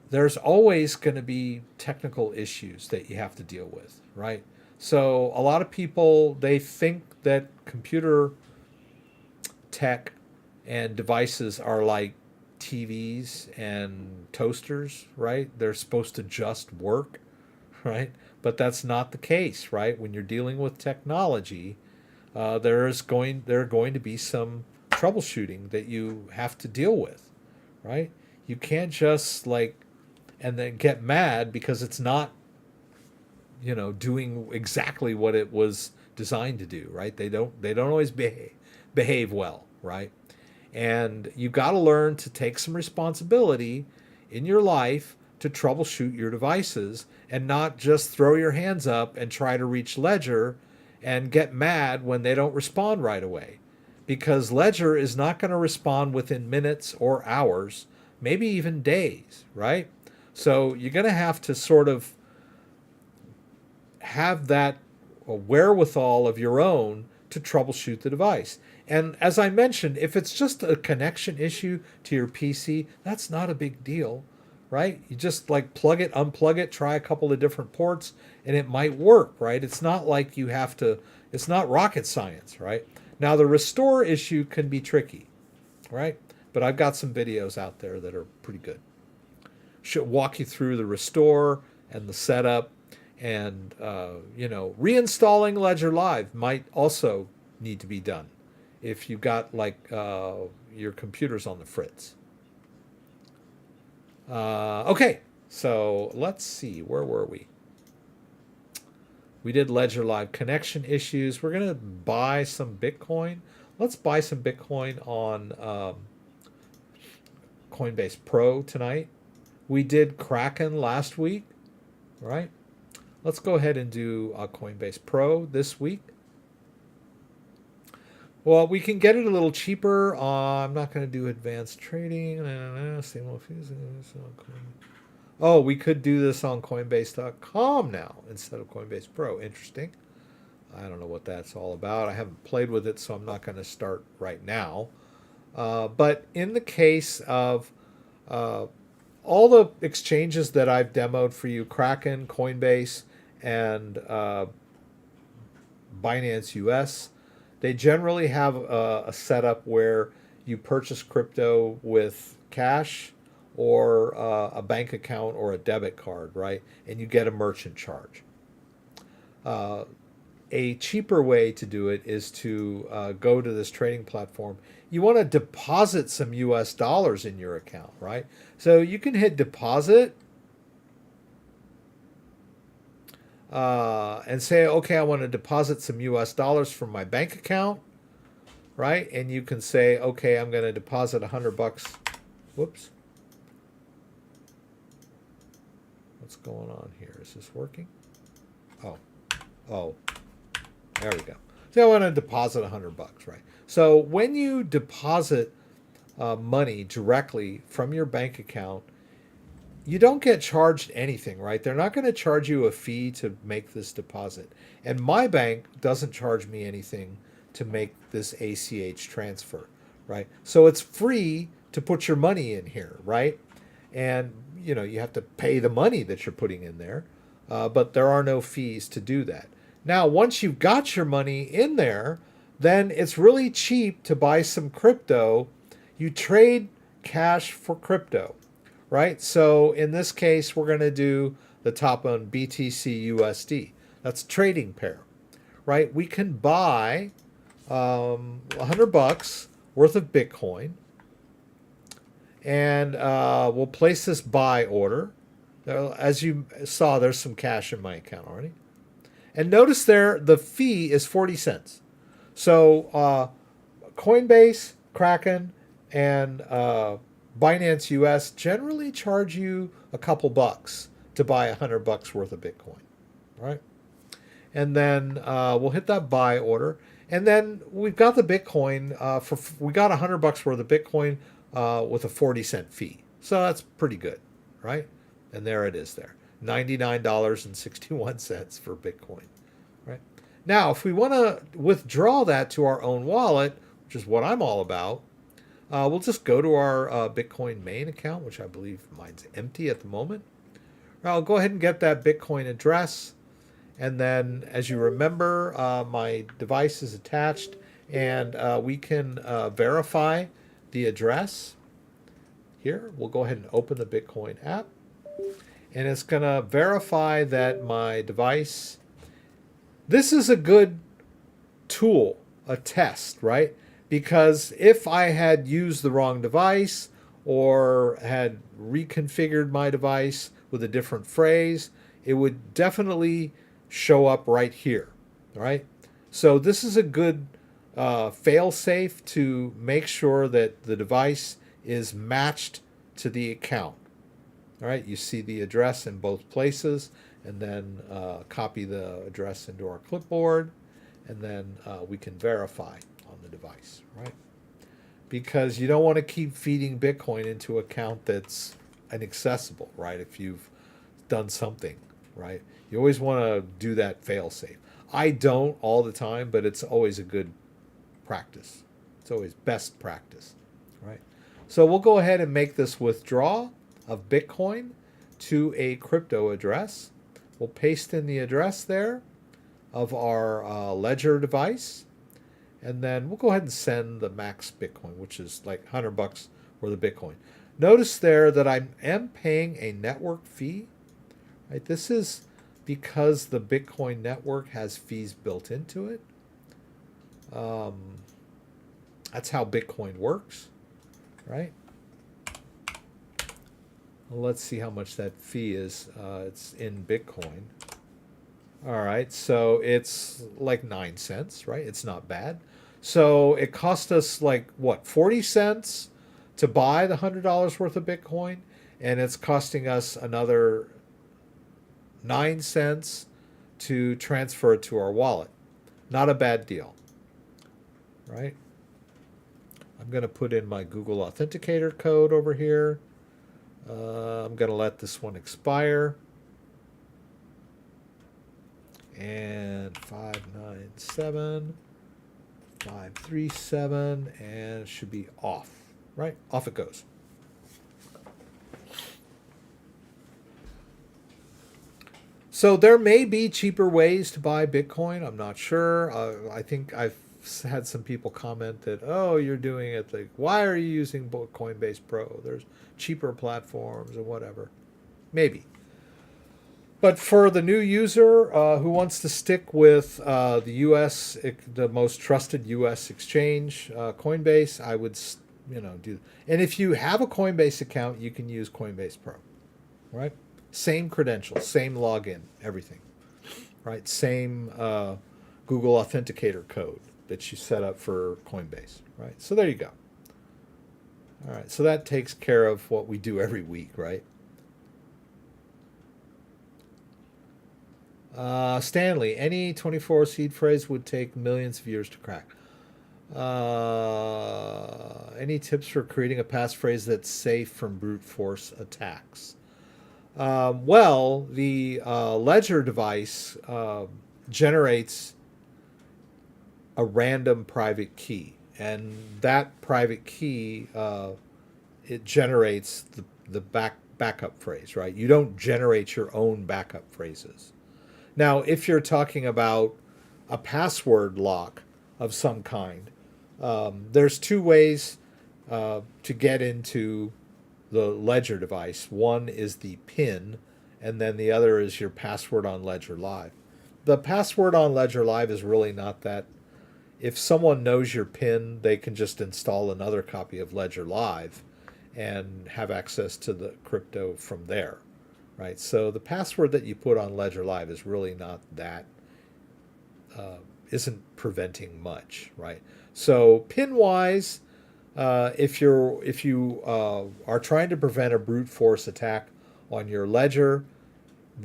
There's always going to be technical issues that you have to deal with, right? So a lot of people, they think that computer tech and devices are like TVs and toasters, right? They're supposed to just work, right? But that's not the case, right? When you're dealing with technology, there are going to be some troubleshooting that you have to deal with, right? You can't just and then get mad because it's not, doing exactly what it was designed to do, right? They don't always behave well, right? And you got to learn to take some responsibility in your life to troubleshoot your devices and not just throw your hands up and try to reach Ledger and get mad when they don't respond right away. Because Ledger is not going to respond within minutes or hours, maybe even days, right? So you're going to have to sort of have that wherewithal of your own to troubleshoot the device. And as I mentioned, if it's just a connection issue to your PC, that's not a big deal, right? You just plug it, unplug it, try a couple of different ports, and it might work, right? It's not like you have to, it's not rocket science, right? Now the restore issue can be tricky, right? But I've got some videos out there that are pretty good. Should walk you through the restore and the setup, and reinstalling Ledger Live might also need to be done if you got your computer's on the fritz. Okay, so let's see, where were we? We did Ledger Live connection issues. We're gonna buy some Bitcoin. Let's buy some Bitcoin on Coinbase Pro tonight. We did Kraken last week, right? Let's go ahead and do Coinbase Pro this week. Well, we can get it a little cheaper. I'm not going to do advanced trading. Oh, we could do this on Coinbase.com now instead of Coinbase Pro. Interesting. I don't know what that's all about. I haven't played with it, so I'm not going to start right now. But in the case of all the exchanges that I've demoed for you, Kraken, Coinbase, and Binance US, they generally have a setup where you purchase crypto with cash or a bank account or a debit card, right? And you get a merchant charge. A cheaper way to do it is to go to this trading platform. You want to deposit some US dollars in your account, right? So you can hit deposit and say, okay, I want to deposit some US dollars from my bank account, right? And you can say, okay, I'm going to deposit $100. Whoops. What's going on here? Is this working? Oh, there we go. So I want to deposit $100, right? So when you deposit money directly from your bank account, you don't get charged anything, right? They're not going to charge you a fee to make this deposit. And my bank doesn't charge me anything to make this ACH transfer, right? So it's free to put your money in here, right? And you have to pay the money that you're putting in there, but there are no fees to do that. Now, once you've got your money in there, then it's really cheap to buy some crypto. You trade cash for crypto, right? So in this case, we're going to do the top one, BTC USD. That's a trading pair, right? We can buy $100 worth of Bitcoin, and we'll place this buy order. As you saw, there's some cash in my account already. And notice there, the fee is 40 cents. So Coinbase, Kraken, and Binance US generally charge you a couple bucks to buy $100 worth of Bitcoin, right? And then we'll hit that buy order, and then we've got the Bitcoin we got $100 worth of Bitcoin with a 40-cent fee, so that's pretty good, right? And there it is, there, $99.61 for Bitcoin, right? Now, if we want to withdraw that to our own wallet, which is what I'm all about, we'll just go to our Bitcoin main account, which I believe mine's empty at the moment. I'll go ahead and get that Bitcoin address. And then, as you remember, my device is attached, and we can verify the address. Here, we'll go ahead and open the Bitcoin app. And it's going to verify that my device... This is a good tool, a test, right? Because if I had used the wrong device or had reconfigured my device with a different phrase, it would definitely show up right here, right? So this is a good fail-safe to make sure that the device is matched to the account. All right, you see the address in both places, and then copy the address into our clipboard, and then we can verify on the device, right? Because you don't want to keep feeding Bitcoin into an account that's inaccessible, right? If you've done something, right? You always want to do that fail-safe. I don't all the time, but it's always a good practice. It's always best practice, right? So we'll go ahead and make this withdrawal of Bitcoin to a crypto address. We'll paste in the address there of our ledger device, and then we'll go ahead and send the max Bitcoin, which is like $100 worth of Bitcoin. Notice there that I am paying a network fee, right? This is because the Bitcoin network has fees built into it. That's how Bitcoin works, right? Well, let's see how much that fee is. It's in Bitcoin. All right, so it's like 9 cents, right? It's not bad. So it cost us like, what, 40 cents to buy the $100 worth of Bitcoin, and it's costing us another 9 cents to transfer it to our wallet. Not a bad deal, right? I'm going to put in my Google Authenticator code over here. I'm going to let this one expire. And 597, 537, and it should be off, right? Off it goes. So there may be cheaper ways to buy Bitcoin. I'm not sure. I think I've had some people comment that, oh, you're doing it like, why are you using Coinbase Pro? There's cheaper platforms and whatever. Maybe. But for the new user who wants to stick with the U.S., the most trusted U.S. exchange, Coinbase, I would, do. And if you have a Coinbase account, you can use Coinbase Pro, right? Same credentials, same login, everything, right? Same Google Authenticator code that you set up for Coinbase, right? So there you go. All right, so that takes care of what we do every week, right? Stanley, any 24 seed phrase would take millions of years to crack. Any tips for creating a passphrase that's safe from brute force attacks? Well, the ledger device generates a random private key, and that private key it generates the backup phrase, right? You don't generate your own backup phrases. Now, if you're talking about a password lock of some kind, there's two ways to get into the Ledger device. One is the PIN, and then the other is your password on Ledger Live. The password on Ledger Live is really not that. If someone knows your PIN, they can just install another copy of Ledger Live and have access to the crypto from there, right? So the password that you put on Ledger Live is really not that, isn't preventing much, right? So PIN wise, if you are trying to prevent a brute force attack on your ledger,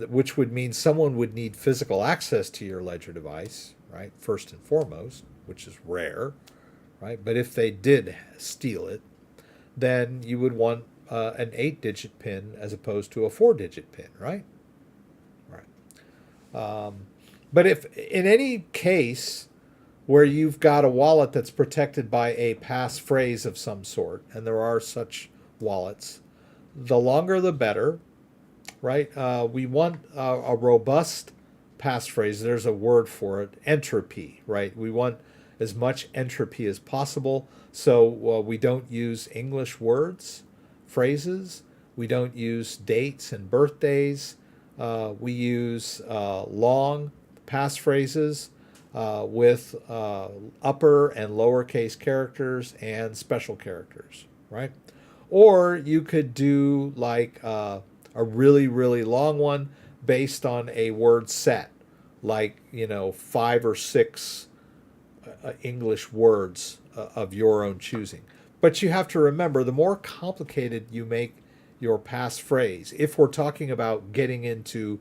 which would mean someone would need physical access to your ledger device, right? First and foremost, which is rare, right? But if they did steal it, then you would want an 8-digit PIN as opposed to a 4-digit PIN, right? Right. But if in any case where you've got a wallet that's protected by a passphrase of some sort, and there are such wallets, the longer the better, right? We want a robust passphrase. There's a word for it, entropy, right? We want as much entropy as possible. So we don't use English words, phrases. We don't use dates and birthdays. We use long passphrases with upper and lowercase characters and special characters, right? Or you could do like a really, really long one based on a word set, like, 5 or 6 English words of your own choosing. But you have to remember, the more complicated you make your passphrase, if we're talking about getting into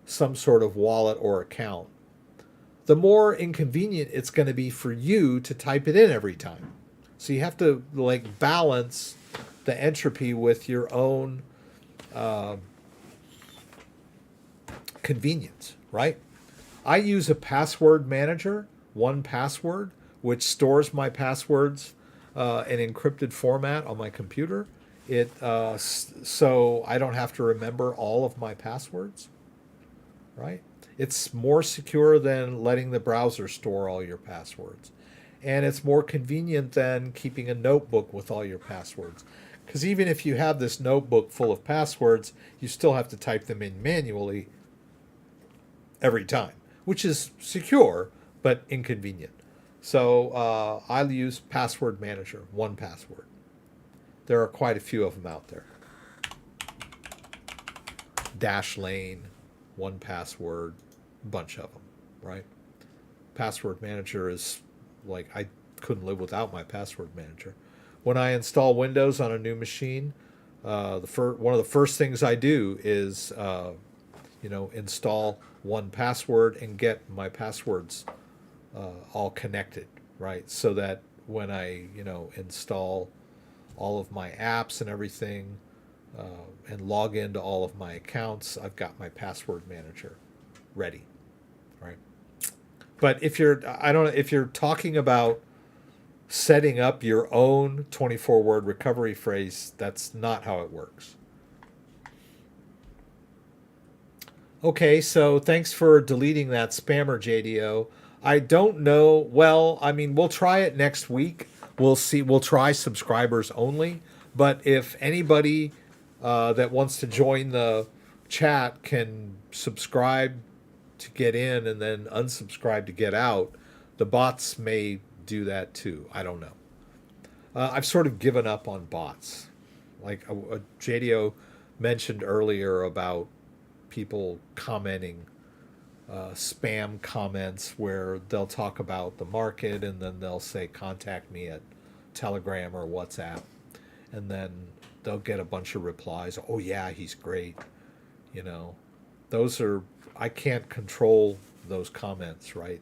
some sort of wallet or account, the more inconvenient it's going to be for you to type it in every time. So you have to like balance the entropy with your own convenience, right? I use a password manager, 1Password, which stores my passwords in encrypted format on my computer. So I don't have to remember all of my passwords, right? It's more secure than letting the browser store all your passwords. And it's more convenient than keeping a notebook with all your passwords. Because even if you have this notebook full of passwords, you still have to type them in manually every time, which is secure but inconvenient. So I use Password Manager, 1Password. There are quite a few of them out there. Dashlane, 1Password, a bunch of them, right? Password Manager is like, I couldn't live without my Password Manager. When I install Windows on a new machine, one of the first things I do is install 1Password and get my passwords all connected, right? So that when I install all of my apps and everything and log into all of my accounts, I've got my password manager ready, right? But if you're talking about setting up your own 24-word recovery phrase, that's not how it works. Okay, so thanks for deleting that spammer, JDO. I don't know. Well, I mean, we'll try it next week. We'll see. We'll try subscribers only. But if anybody that wants to join the chat can subscribe to get in and then unsubscribe to get out, the bots may do that too. I don't know. I've sort of given up on bots. Like JDO mentioned earlier about people commenting spam comments where they'll talk about the market and then they'll say contact me at Telegram or WhatsApp, and then they'll get a bunch of replies. Oh yeah, he's great. Those are, I can't control those comments, right?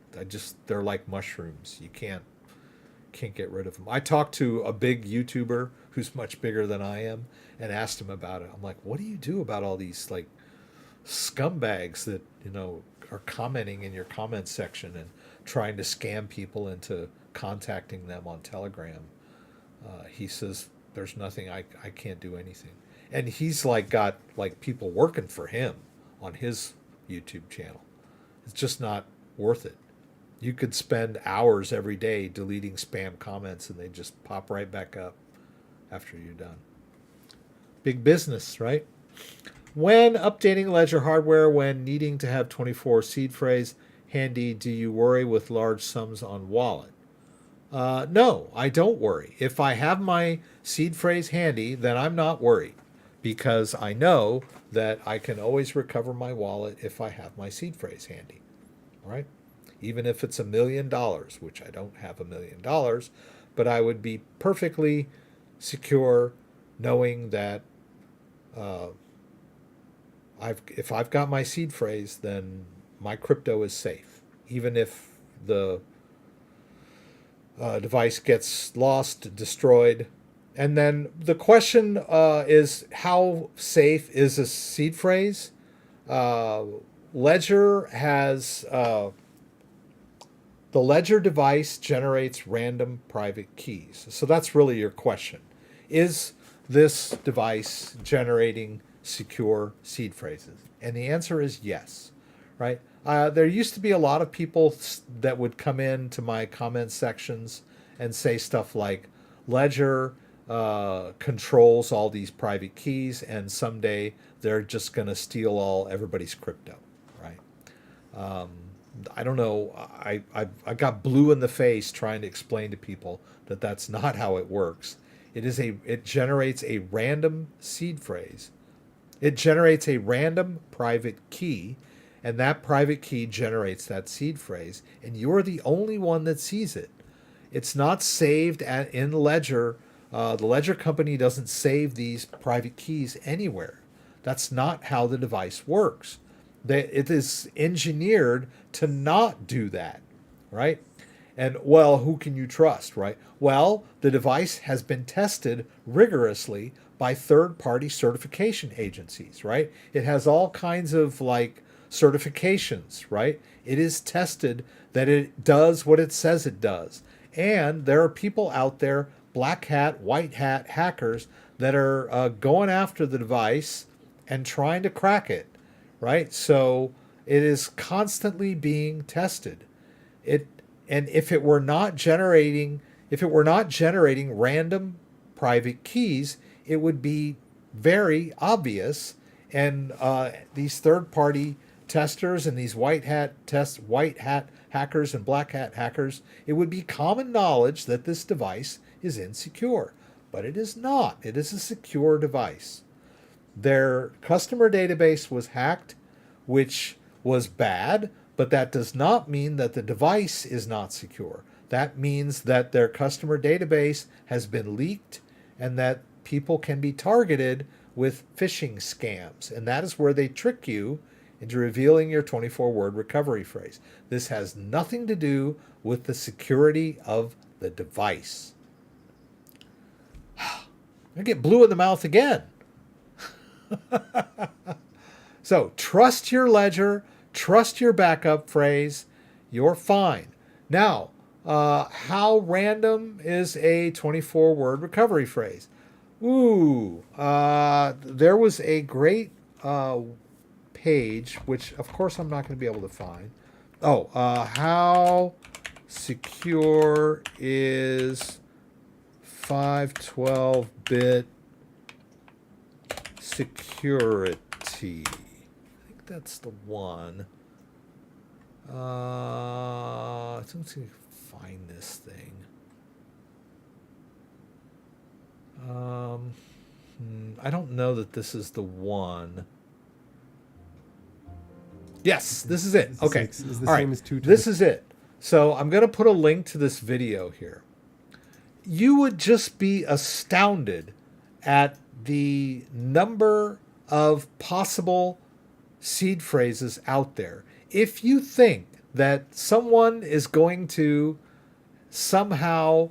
They're like mushrooms. You can't get rid of them. I talked to a big YouTuber who's much bigger than I am and asked him about it. I'm like, what do you do about all these like scumbags that, you know, are commenting in your comments section and trying to scam people into contacting them on Telegram? He says, there's nothing, I can't do anything. And he's like got like people working for him on his YouTube channel. It's just not worth it. You could spend hours every day deleting spam comments and they just pop right back up after you're done. Big business, right? When updating ledger hardware, when needing to have 24 seed phrase handy, do you worry with large sums on wallet? No, I don't worry. If I have my seed phrase handy, then I'm not worried because I know that I can always recover my wallet if I have my seed phrase handy, right? Even if it's $1 million, which I don't have $1 million, but I would be perfectly secure knowing that if I've got my seed phrase, then my crypto is safe, even if the device gets lost, destroyed. And then the question is, how safe is a seed phrase? Ledger has the Ledger device generates random private keys. So that's really your question. Is this device generating secure seed phrases? And the answer is yes, right? There used to be a lot of people that would come into my comment sections and say stuff like, Ledger controls all these private keys, and someday they're just going to steal everybody's crypto, right? I don't know. I got blue in the face trying to explain to people that that's not how it works. It generates a random seed phrase. It generates a random private key, and that private key generates that seed phrase, and you're the only one that sees it. It's not saved in Ledger. The Ledger company doesn't save these private keys anywhere. That's not how the device works. It is engineered to not do that, right? And, well, who can you trust, right? Well, the device has been tested rigorously by third-party certification agencies, right? It has all kinds of, like, certifications, right? It is tested that it does what it says it does. And there are people out there, black hat, white hat hackers, that are going after the device and trying to crack it, right? So it is constantly being tested. And if it were not generating random private keys, it would be very obvious. And these third-party testers and these white hat hackers and black hat hackers, it would be common knowledge that this device is insecure. But it is not. It is a secure device. Their customer database was hacked, which was bad, but that does not mean that the device is not secure. That means that their customer database has been leaked and that people can be targeted with phishing scams. And that is where they trick you into revealing your 24-word recovery phrase. This has nothing to do with the security of the device. I get blue in the mouth again. So trust your ledger, trust your backup phrase, you're fine. Now, how random is a 24-word recovery phrase? There was a great page, which of course I'm not going to be able to find. How secure is 512-bit security? I think that's the one. Let's see if I can find this thing. I don't know that this is the one. Yes, this is it. Okay. All right. This is it. So I'm going to put a link to this video here. You would just be astounded at the number of possible seed phrases out there. If you think that someone is going to somehow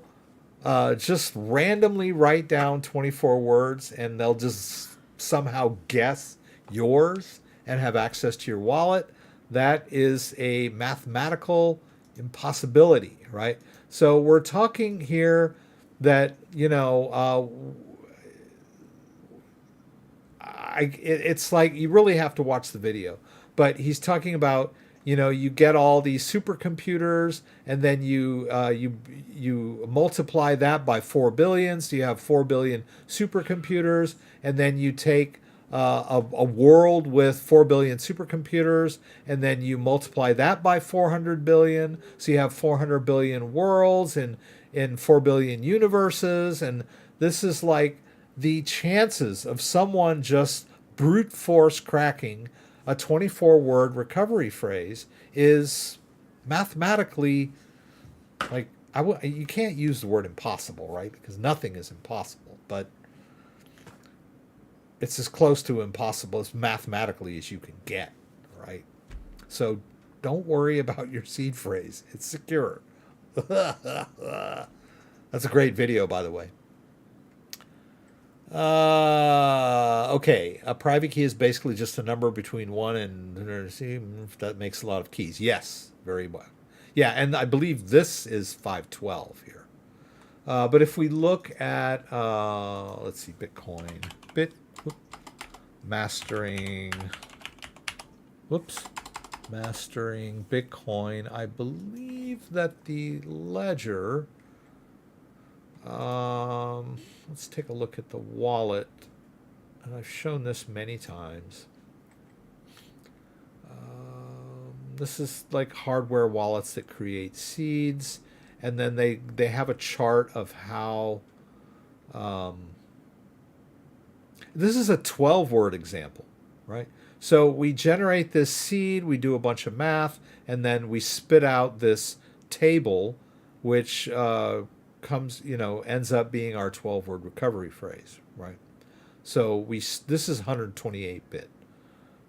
just randomly write down 24 words and they'll just somehow guess yours and have access to your wallet. That is a mathematical impossibility, right? So we're talking here that, it's like you really have to watch the video. But he's talking about, you get all these supercomputers, and then you multiply that by 4 billion, so you have 4 billion supercomputers, and then you take a world with 4 billion supercomputers, and then you multiply that by 400 billion, so you have 400 billion worlds in 4 billion universes, and this is like the chances of someone just brute force cracking a 24-word recovery phrase is mathematically, like, you can't use the word impossible, right? Because nothing is impossible, but it's as close to impossible as mathematically as you can get, right? So don't worry about your seed phrase. It's secure. That's a great video, by the way. Okay, a private key is basically just a number between 1 and... See, that makes a lot of keys. Yes, very well. Yeah, and I believe this is 512 here. But if we look at, let's see, Bitcoin. Mastering Bitcoin. I believe that the ledger... let's take a look at the wallet. And I've shown this many times. This is like hardware wallets that create seeds. And then they have a chart of how... this is a 12-word example, right? So we generate this seed, we do a bunch of math, and then we spit out this table, which... comes, ends up being our 12-word recovery phrase, right? So this is 128-bit.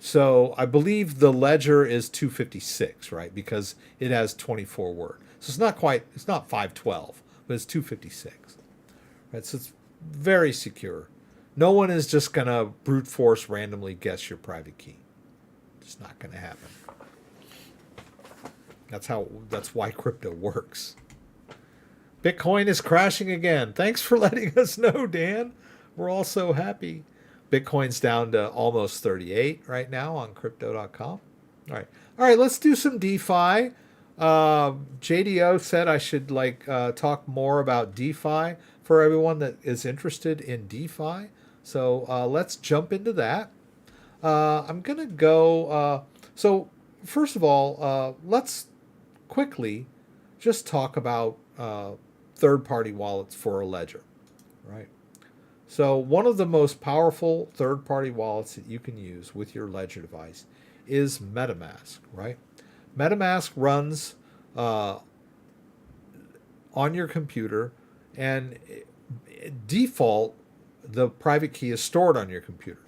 So I believe the ledger is 256, right? Because it has 24 word. So it's not 512, but it's 256, right? So it's very secure. No one is just going to brute force randomly guess your private key. It's not going to happen. That's why crypto works. Bitcoin is crashing again. Thanks for letting us know, Dan. We're all so happy. Bitcoin's down to almost 38 right now on crypto.com. All right, let's do some DeFi. JDO said I should talk more about DeFi for everyone that is interested in DeFi. So let's jump into that. I'm going to go... so first of all, let's quickly just talk about... third-party wallets for a ledger, right? So one of the most powerful third-party wallets that you can use with your ledger device is MetaMask, right? MetaMask runs on your computer, and default, the private key is stored on your computer.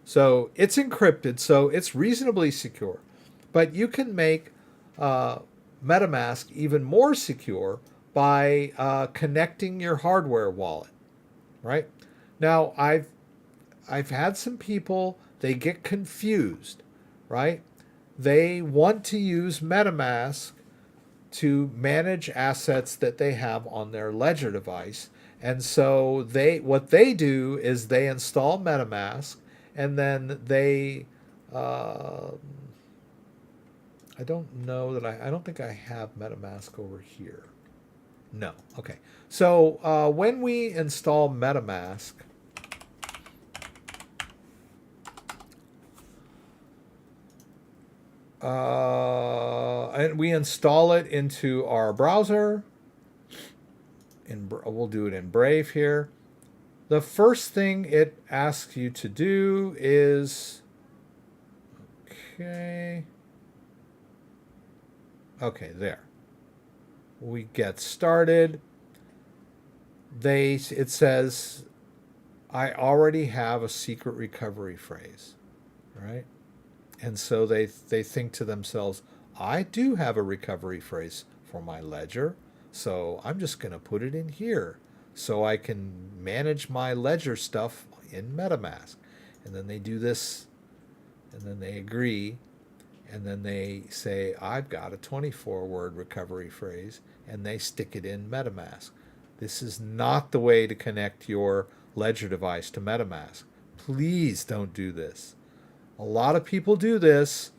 So it's encrypted, so it's reasonably secure. But you can make MetaMask even more secure by connecting your hardware wallet, right? Now, I've had some people, they get confused, right? They want to use MetaMask to manage assets that they have on their ledger device. And so what they do is they install MetaMask, and then they... I don't think I have MetaMask over here. No. Okay. So when we install MetaMask, and we install it into our browser, we'll do it in Brave here. The first thing it asks you to do is... Okay, there. We get started. It says, I already have a secret recovery phrase, right? And so they think to themselves, I do have a recovery phrase for my ledger, so I'm just going to put it in here. so I can manage my ledger stuff in MetaMask. And then they do this, and then they agree, and then they say, I've got a 24-word recovery phrase, and they stick it in MetaMask. This is not the way to connect your ledger device to MetaMask. Please don't do this. A lot of people do this,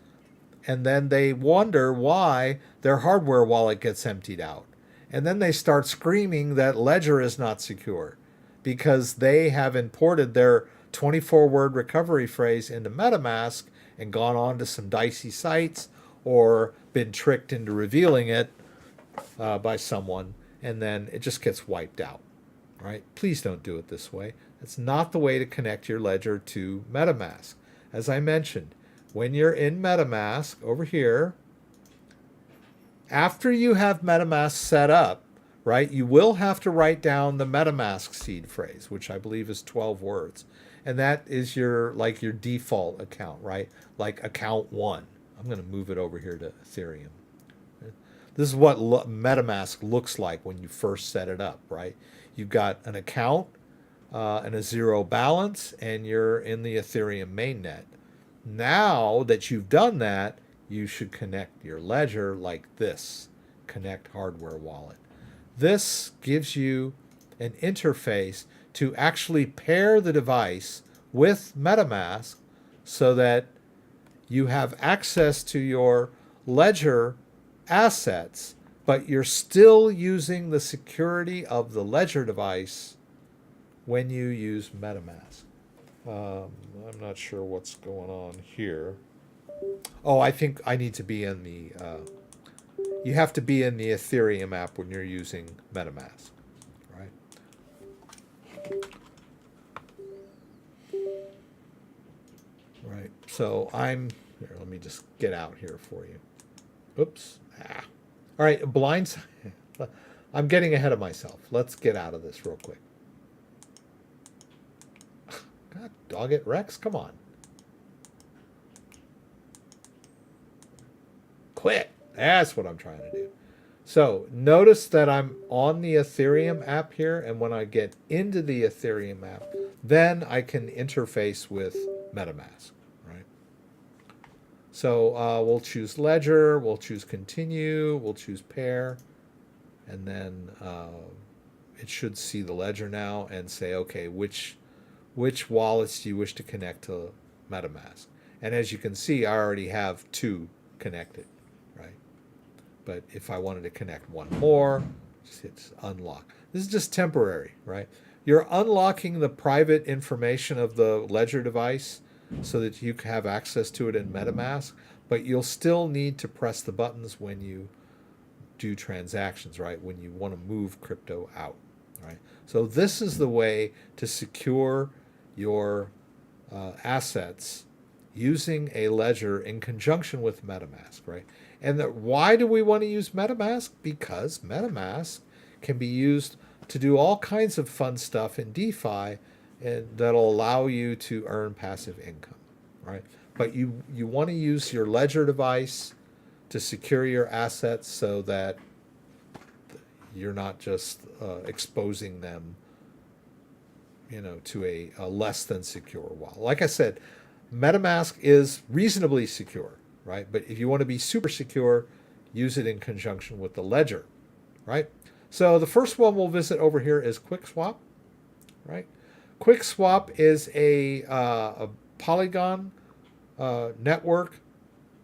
and then they wonder why their hardware wallet gets emptied out. And then they start screaming that Ledger is not secure because they have imported their 24-word recovery phrase into MetaMask and gone on to some dicey sites or been tricked into revealing it by someone, and then it just gets wiped out. Right? Please don't do it this way. It's not the way to connect your ledger to MetaMask. As I mentioned, when you're in MetaMask over here, after you have MetaMask set up, right, you will have to write down the MetaMask seed phrase, which I believe is 12 words. And that is your default account, right? Like account 1. I'm going to move it over here to Ethereum. This is what MetaMask looks like when you first set it up, right? You've got an account and a 0 balance, and you're in the Ethereum mainnet. Now that you've done that, you should connect your ledger like this. Connect hardware wallet. This gives you an interface to actually pair the device with MetaMask so that you have access to your ledger assets, but you're still using the security of the ledger device when you use MetaMask. I'm not sure what's going on here. Oh, I think I need to be in the... you have to be in the Ethereum app when you're using MetaMask, right? Right. So I'm... Here, let me just get out here for you. Oops. Ah. All right, blinds. I'm getting ahead of myself. Let's get out of this real quick. God, dog it, Rex, come on. Quit. That's what I'm trying to do. So notice that I'm on the Ethereum app here, and when I get into the Ethereum app, then I can interface with MetaMask, right? So we'll choose Ledger, we'll choose Continue, we'll choose Pair, and then it should see the Ledger now and say, okay, which wallets do you wish to connect to MetaMask? And as you can see, I already have 2 connected, right? But if I wanted to connect one more, just hit unlock. This is just temporary, right? You're unlocking the private information of the ledger device so that you have access to it in MetaMask, but you'll still need to press the buttons when you do transactions, right? When you want to move crypto out, right? So this is the way to secure your assets using a ledger in conjunction with MetaMask, right? And why do we want to use MetaMask? Because MetaMask can be used to do all kinds of fun stuff in DeFi, and that'll allow you to earn passive income, right? But you want to use your ledger device to secure your assets so that you're not just exposing them, to a less than secure wallet. Like I said, MetaMask is reasonably secure, right? But if you want to be super secure, use it in conjunction with the ledger, right? So the first one we'll visit over here is QuickSwap, right? QuickSwap is a Polygon network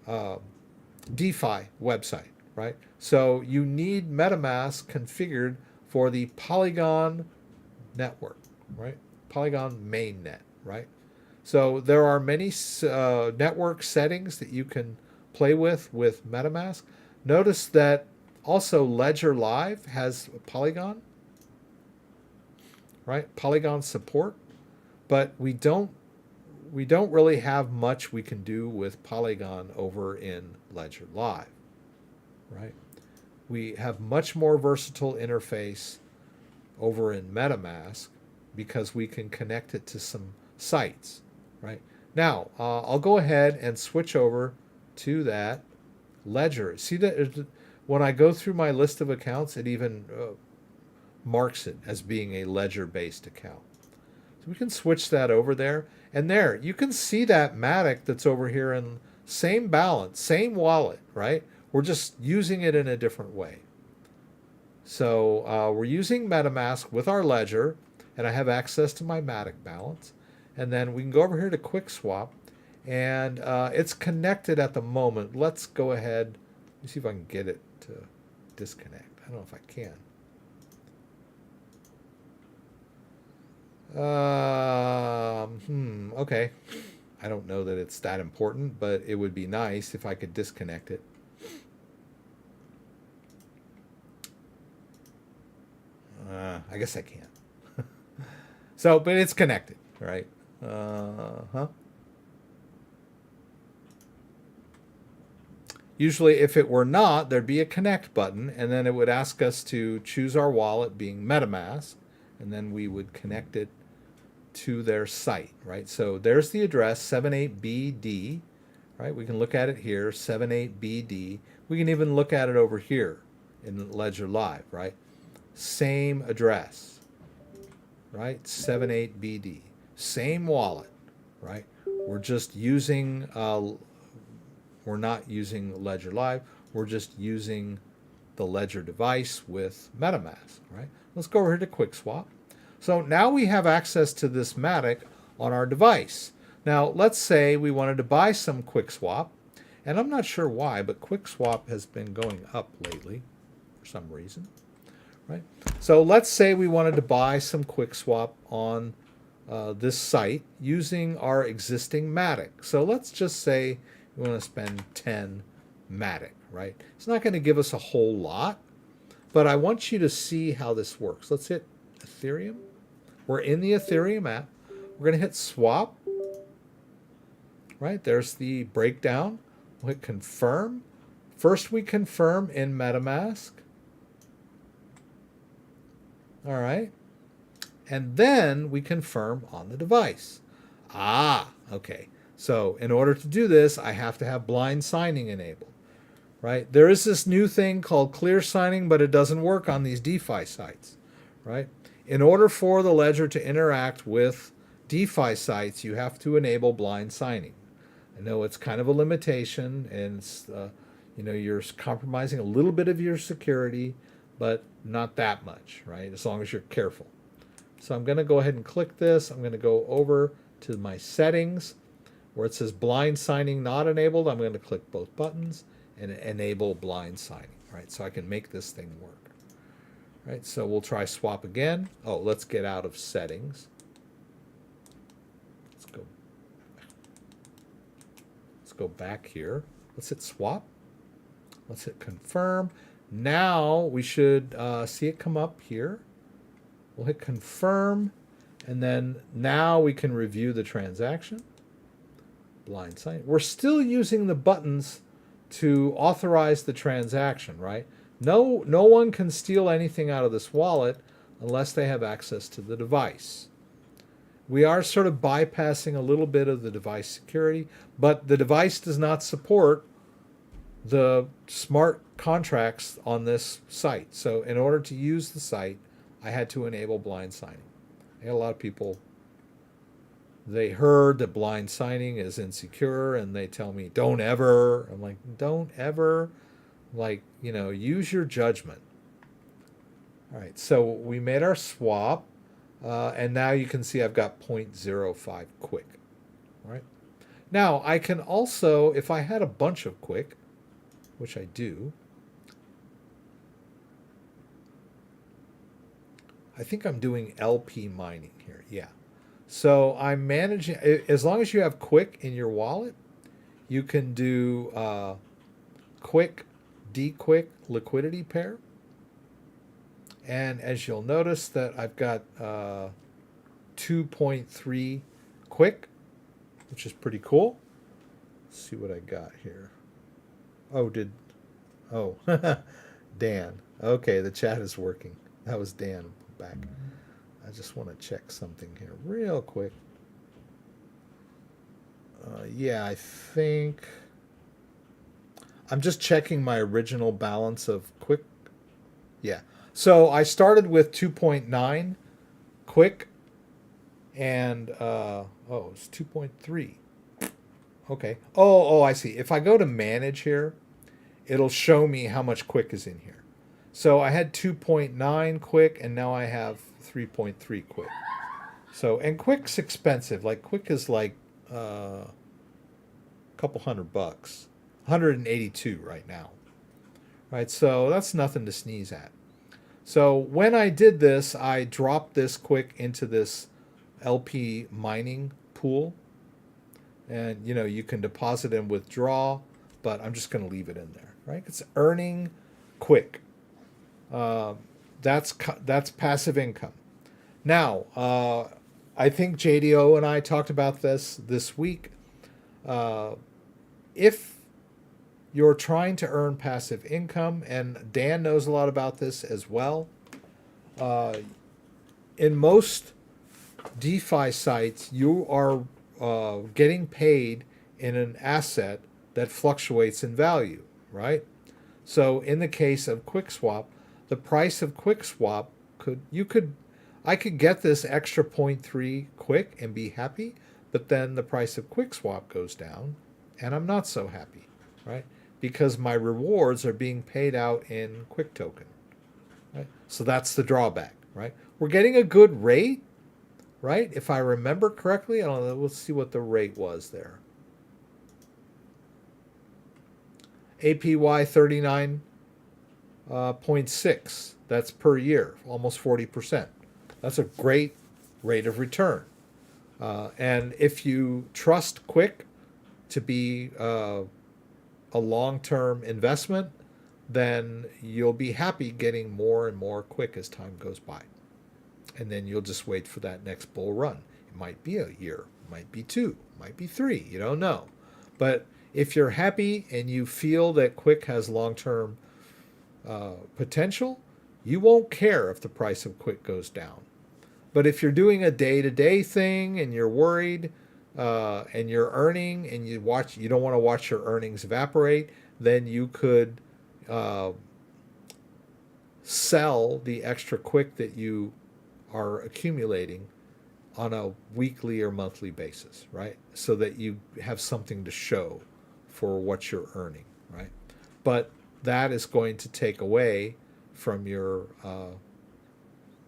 DeFi website, right? So you need MetaMask configured for the Polygon network, right? Polygon mainnet, right? So there are many network settings that you can play with MetaMask. Notice that also Ledger Live has Polygon, right? Polygon support, but we don't really have much we can do with Polygon over in Ledger Live, right? We have much more versatile interface over in MetaMask because we can connect it to some sites, right? Now, I'll go ahead and switch over to that Ledger. See that when I go through my list of accounts, it even marks it as being a ledger-based account. So we can switch that over there. And there, you can see that Matic that's over here in same balance, same wallet, right? We're just using it in a different way. So we're using MetaMask with our ledger, and I have access to my Matic balance. And then we can go over here to QuickSwap, and it's connected at the moment. Let's go ahead. Let me see if I can get it to disconnect. I don't know if I can. Okay. I don't know that it's that important, but it would be nice if I could disconnect it. I guess I can't. So, but it's connected, right? Usually, if it were not, there'd be a connect button, and then it would ask us to choose our wallet, being MetaMask, and then we would connect it to their site, right? So there's the address, 78BD, right? We can look at it here, 78BD. We can even look at it over here in Ledger Live, right? Same address, right? 78BD, same wallet, right? We're just using, we're not using Ledger Live. We're just using the Ledger device with MetaMask, right? Let's go over here to QuickSwap. So now we have access to this Matic on our device. Now, let's say we wanted to buy some QuickSwap, and I'm not sure why, but QuickSwap has been going up lately for some reason, right? So let's say we wanted to buy some QuickSwap on this site using our existing Matic. So let's just say we want to spend 10 Matic, right? It's not going to give us a whole lot, but I want you to see how this works. Let's hit Ethereum. We're in the Ethereum app. We're going to hit swap. Right, there's the breakdown. We'll hit confirm. First we confirm in MetaMask. All right. And then we confirm on the device. Okay. So in order to do this, I have to have blind signing enabled. Right? There is this new thing called clear signing, but it doesn't work on these DeFi sites. Right? In order for the ledger to interact with DeFi sites, you have to enable blind signing. I know it's kind of a limitation, and it's, you're compromising a little bit of your security, but not that much, right? As long as you're careful. So I'm going to go ahead and click this. I'm going to go over to my settings where it says blind signing not enabled. I'm going to click both buttons and enable blind signing, right? So I can make this thing work. Right, so we'll try swap again. Oh, let's get out of settings. Let's go back here. Let's hit swap. Let's hit confirm. Now we should see it come up here. We'll hit confirm, and then now we can review the transaction. Blind sign. We're still using the buttons to authorize the transaction, right? No one can steal anything out of this wallet unless they have access to the device. We are sort of bypassing a little bit of the device security, but the device does not support the smart contracts on this site. So in order to use the site, I had to enable blind signing. I had a lot of people, they heard that blind signing is insecure, and they tell me, don't ever. I'm like, don't ever. Like, use your judgment. All right, so we made our swap, and now you can see I've got 0.05 quick. All right. Now, I can also, if I had a bunch of quick, which I do, I think I'm doing LP mining here. Yeah. So I'm managing, as long as you have quick in your wallet, you can do quick, dequick liquidity pair. And as you'll notice that I've got 2.3 quick, which is pretty cool. Let's see what I got here. Dan. Okay, the chat is working. That was Dan back. I just want to check something here real quick. Yeah, I think I'm just checking my original balance of quick. Yeah. So I started with 2.9 quick, and it's 2.3. Okay. Oh, I see. If I go to manage here, it'll show me how much quick is in here. So I had 2.9 quick, and now I have 3.3 quick. So, and quick's expensive. Like quick is like a couple $100, 182 right now. Right. So that's nothing to sneeze at. So when I did this, I dropped this quick into this LP mining pool, and you can deposit and withdraw, but I'm just going to leave it in there. Right. It's earning quick. That's passive income. Now, I think JDO and I talked about this week. If you're trying to earn passive income, and Dan knows a lot about this as well, in most DeFi sites, you are getting paid in an asset that fluctuates in value, right? So in the case of QuickSwap, the price of QuickSwap I could get this extra 0.3 quick and be happy, but then the price of QuickSwap goes down and I'm not so happy, right? Because my rewards are being paid out in Quick Token, right? So that's the drawback, right? We're getting a good rate, right? If I remember correctly, I don't know, let's see what the rate was there. APY 39.6. That's per year, almost 40%. That's a great rate of return. And if you trust Quick to be a long-term investment, then you'll be happy getting more and more Quick as time goes by. And then you'll just wait for that next bull run. It might be a year, it might be 2, it might be 3, you don't know. But if you're happy and you feel that Quick has long-term potential, you won't care if the price of Quick goes down. But if you're doing a day-to-day thing and you're worried and you're earning and you don't want to watch your earnings evaporate, then you could sell the extra Quick that you are accumulating on a weekly or monthly basis, right? So that you have something to show for what you're earning, right? But that is going to take away from your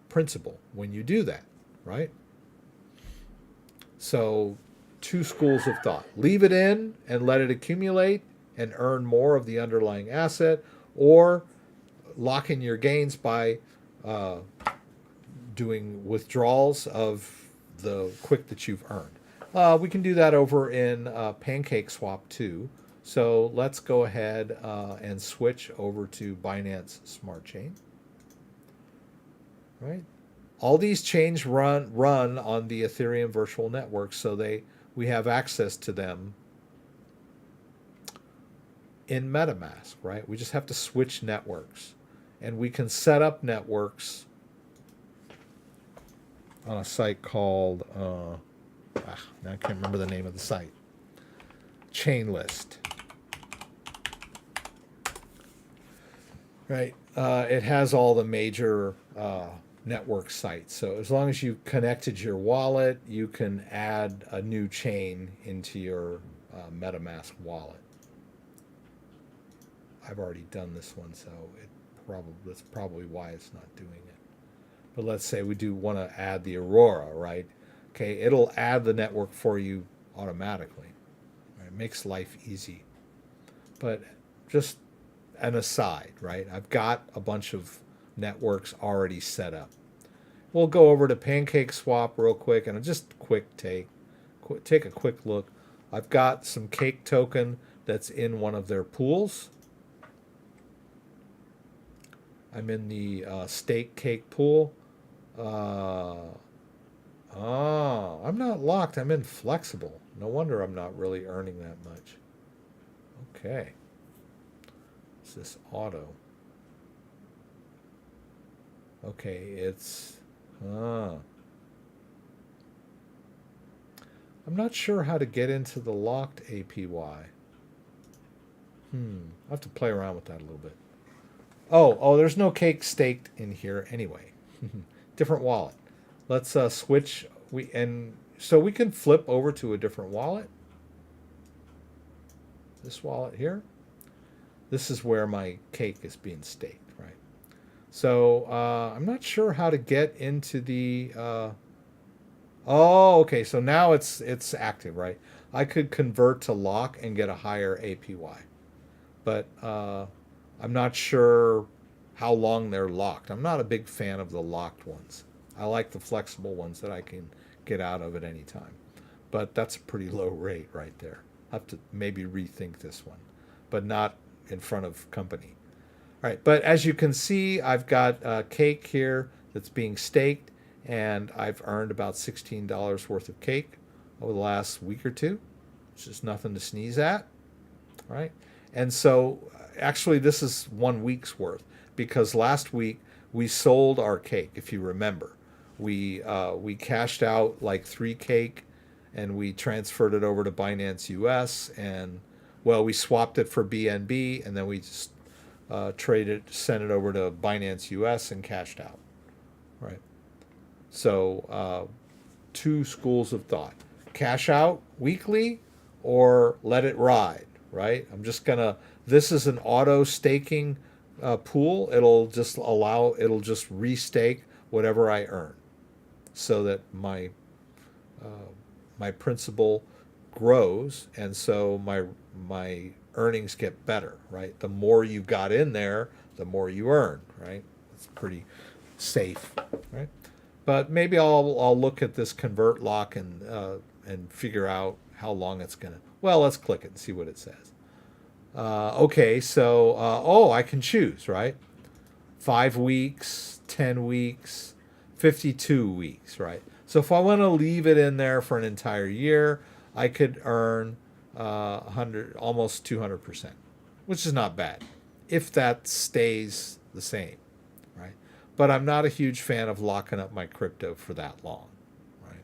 principal when you do that, right? So 2 schools of thought. Leave it in and let it accumulate and earn more of the underlying asset, or lock in your gains by doing withdrawals of the Quick that you've earned. We can do that over in PancakeSwap too. So let's go ahead and switch over to Binance Smart Chain. Right? All these chains run on the Ethereum virtual network, so we have access to them in MetaMask, right? We just have to switch networks, and we can set up networks on a site called now I can't remember the name of the site. Chainlist. Right. It has all the major network sites. So as long as you connected your wallet, you can add a new chain into your MetaMask wallet. I've already done this one, so that's probably why it's not doing it. But let's say we do want to add the Aurora, right? Okay, it'll add the network for you automatically. Right? It makes life easy. But just an aside, right? I've got a bunch of networks already set up. We'll go over to PancakeSwap real quick and just take a quick look. I've got some Cake token that's in one of their pools. I'm in the stake Cake pool. I'm not locked. I'm in flexible. No wonder I'm not really earning that much. Okay. What's this auto? Okay, it's... I'm not sure how to get into the locked APY. I'll have to play around with that a little bit. Oh, there's no cake staked in here anyway. Different wallet. Let's switch. So we can flip over to a different wallet. This wallet here. This is where my cake is being staked, right? So I'm not sure how to get into the. Oh, okay. So now it's active, right? I could convert to lock and get a higher APY, but I'm not sure how long they're locked. I'm not a big fan of the locked ones. I like the flexible ones that I can get out of at any time. But that's a pretty low rate right there. I have to maybe rethink this one, but not in front of company. All right, but as you can see, I've got a cake here that's being staked, and I've earned about $16 worth of cake over the last week or two, which is nothing to sneeze at, right? And so actually this is 1 week's worth, because last week we sold our cake, if you remember. We cashed out like 3 cake, and we transferred it over to Binance US, and well, we swapped it for BNB, and then we just sent it over to Binance US and cashed out, right? So 2 schools of thought: cash out weekly or let it ride, right? This is an auto staking pool. It'll just restake whatever I earn, so that my principal grows, and so my earnings get better, right? The more you got in there, the more you earn, right? It's pretty safe, right? But maybe I'll look at this convert lock and figure out how long it's gonna. Well, let's click it and see what it says. Okay, so I can choose, right? 5 weeks, 10 weeks, 52 weeks, right? So if I want to leave it in there for an entire year, I could earn 100, almost 200%, which is not bad if that stays the same, right? But I'm not a huge fan of locking up my crypto for that long, right?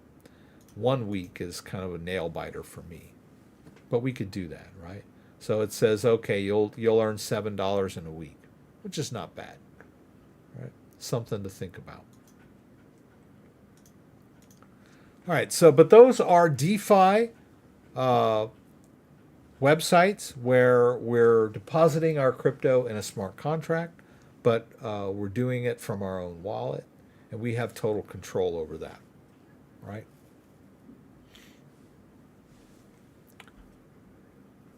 1 week is kind of a nail biter for me, but we could do that, right? So it says, okay, you'll earn $7 in a week, which is not bad, right? Something to think about. All right, so but those are DeFi websites where we're depositing our crypto in a smart contract, but we're doing it from our own wallet, and we have total control over that, right?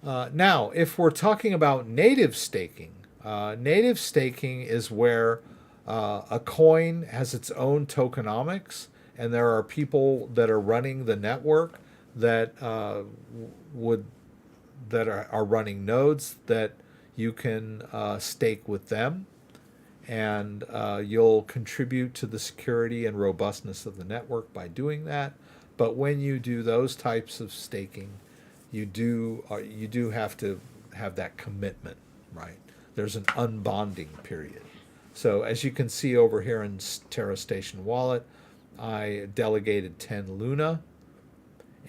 Now, if we're talking about native staking is where a coin has its own tokenomics, and there are people that are running the network that are running nodes that you can stake with them, and you'll contribute to the security and robustness of the network by doing that. But when you do those types of staking, you do have to have that commitment, right? There's an unbonding period. So as you can see over here in Terra Station Wallet, I delegated 10 Luna,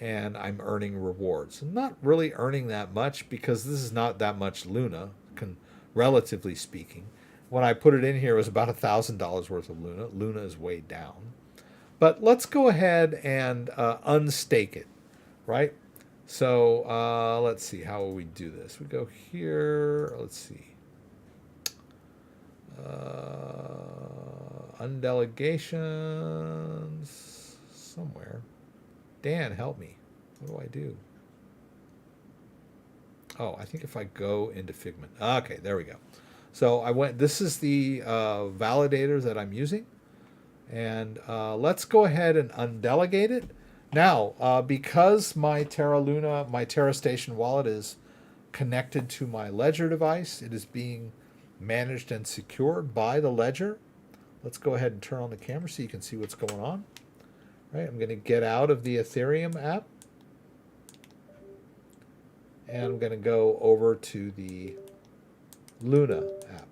and I'm earning rewards. I'm not really earning that much because this is not that much Luna, relatively speaking. When I put it in here, it was about $1,000 worth of Luna. Luna is way down. But let's go ahead and unstake it, right? So let's see, how will we do this? We go here, let's see. Undelegations somewhere. Dan, help me. What do I do? Oh, I think if I go into Figment. Okay, there we go. So this is the validator that I'm using. And let's go ahead and undelegate it. Now, because my Terra Station wallet is connected to my Ledger device, it is being managed and secured by the Ledger. Let's go ahead and turn on the camera so you can see what's going on. Right, I'm going to get out of the Ethereum app, and I'm going to go over to the Luna app,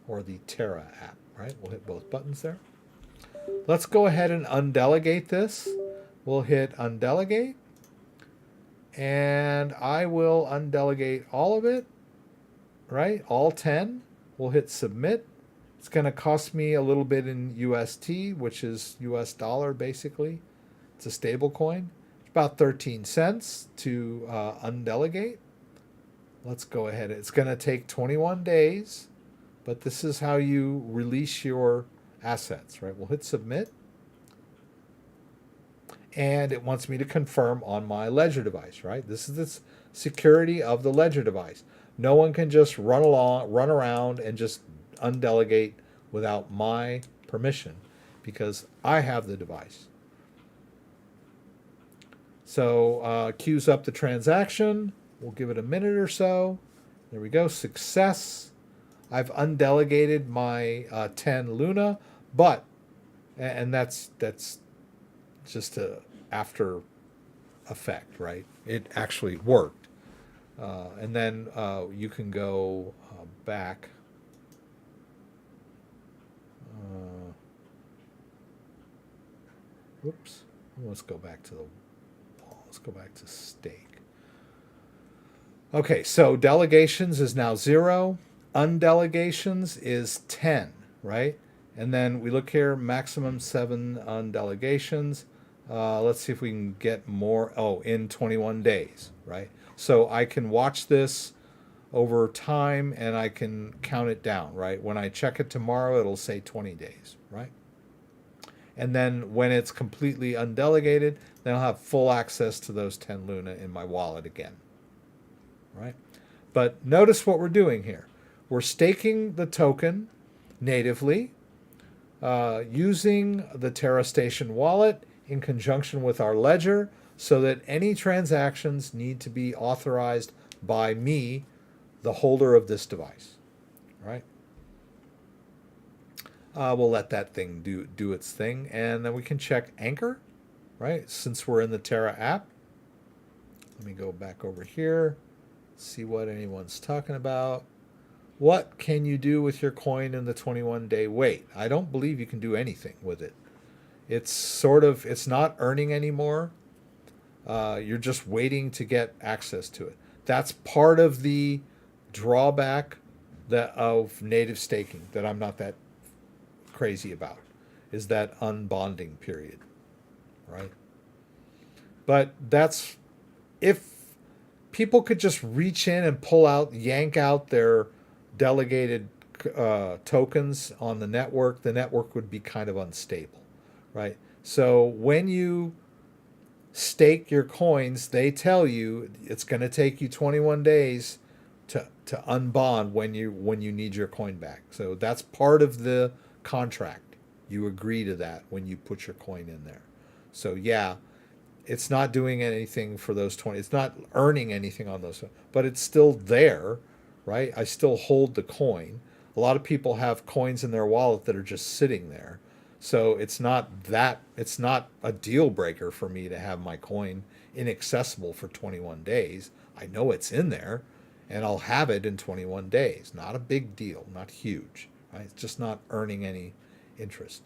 or the Terra app, right? We'll hit both buttons there. Let's go ahead and undelegate this. We'll hit undelegate, and I will undelegate all of it, right? All 10. We'll hit submit. It's going to cost me a little bit in UST, which is US dollar basically. It's a stable coin. It's about 13 cents to undelegate. Let's go ahead. It's going to take 21 days, but this is how you release your assets, right? We'll hit submit. And it wants me to confirm on my ledger device, right? This is the security of the ledger device. No one can just run around and just undelegate without my permission because I have the device. So queues up the transaction. We'll give it a minute or so. There we go. Success. I've undelegated my 10 Luna, but, and that's just a after effect, right? It actually worked. And then you can go back. Whoops. Let's go back to the wall. Let's go back to stake. Okay, so delegations is now 0. Undelegations is 10, right? And then we look here, maximum 7 undelegations. Let's see if we can get more. Oh, in 21 days, right? So I can watch this over time and I can count it down, right? When I check it tomorrow, it'll say 20 days, right? And then when it's completely undelegated, then I'll have full access to those 10 Luna in my wallet again, right? But notice what we're doing here. We're staking the token natively using the Terra Station wallet in conjunction with our ledger so that any transactions need to be authorized by me, the holder of this device, right? We'll let that thing do its thing, and then we can check Anchor, right? Since we're in the Terra app. Let me go back over here, see what anyone's talking about. What can you do with your coin in the 21-day wait? I don't believe you can do anything with it. It's not earning anymore. You're just waiting to get access to it. That's part of the drawback of native staking that I'm not that crazy about, is that unbonding period, right? But that's, if people could just reach in and yank out their delegated tokens on the network would be kind of unstable, right? So when you stake your coins, they tell you it's going to take you 21 days to unbond when you need your coin back. So that's part of the contract. You agree to that when you put your coin in there. So yeah, it's not doing anything for those 20. It's not earning anything on those, but it's still there, right? I still hold the coin. A lot of people have coins in their wallet that are just sitting there. So it's not a deal breaker for me to have my coin inaccessible for 21 days. I know it's in there and I'll have it in 21 days. Not a big deal, not huge, right? It's just not earning any interest.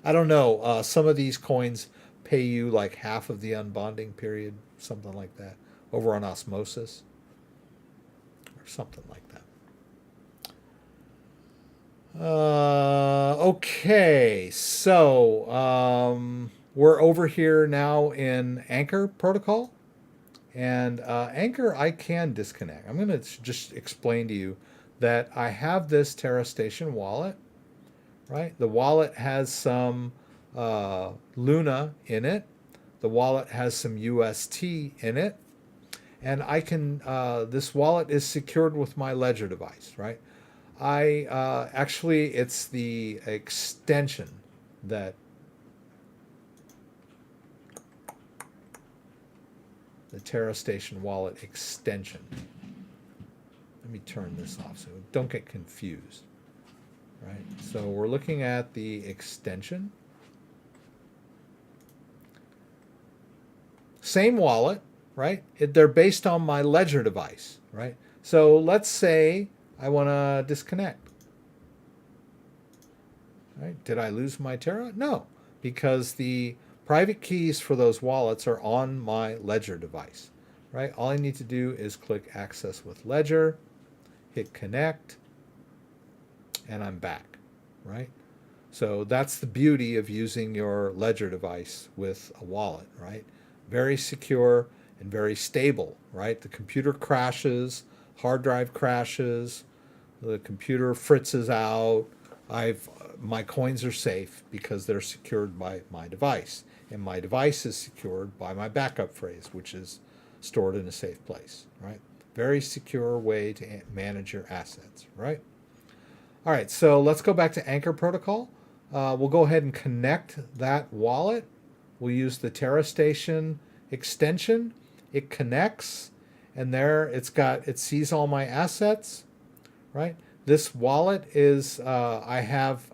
I don't know. Some of these coins pay you like half of the unbonding period, something like that, over on Osmosis or something like that. Okay, so we're over here now in Anchor protocol, and Anchor I can disconnect. I'm going to just explain to you that I have this Terra Station wallet, right? The wallet has some Luna in it. The wallet has some UST in it, and I can. This wallet is secured with my ledger device, right? Actually, it's the extension that the Terra Station wallet extension. Let me turn this off so don't get confused, right? So we're looking at the extension. Same wallet, right? They're based on my ledger device, right? So let's say I want to disconnect. Right? Did I lose my Terra? No, because the private keys for those wallets are on my ledger device, right? All I need to do is click Access with Ledger, hit Connect, and I'm back, right? So that's the beauty of using your ledger device with a wallet, right? Very secure and very stable, right? The computer crashes, hard drive crashes, the computer fritzes out. My coins are safe because they're secured by my device, and my device is secured by my backup phrase, which is stored in a safe place, right? Very secure way to manage your assets, right? All right, so let's go back to Anchor Protocol. We'll go ahead and connect that wallet. We'll use the Terra Station extension. It connects, and there it sees all my assets, right? This wallet is, I have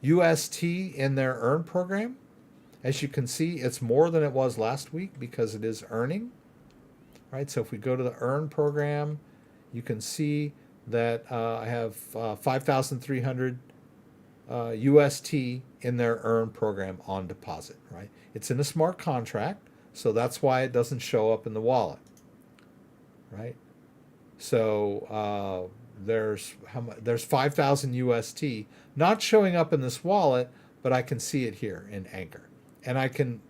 UST in their earn program. As you can see, it's more than it was last week because it is earning, right? So if we go to the earn program, you can see that I have 5,300 UST in their earn program on deposit, right? It's in a smart contract, so that's why it doesn't show up in the wallet, right? So there's 5,000 UST not showing up in this wallet, but I can see it here in Anchor, and I can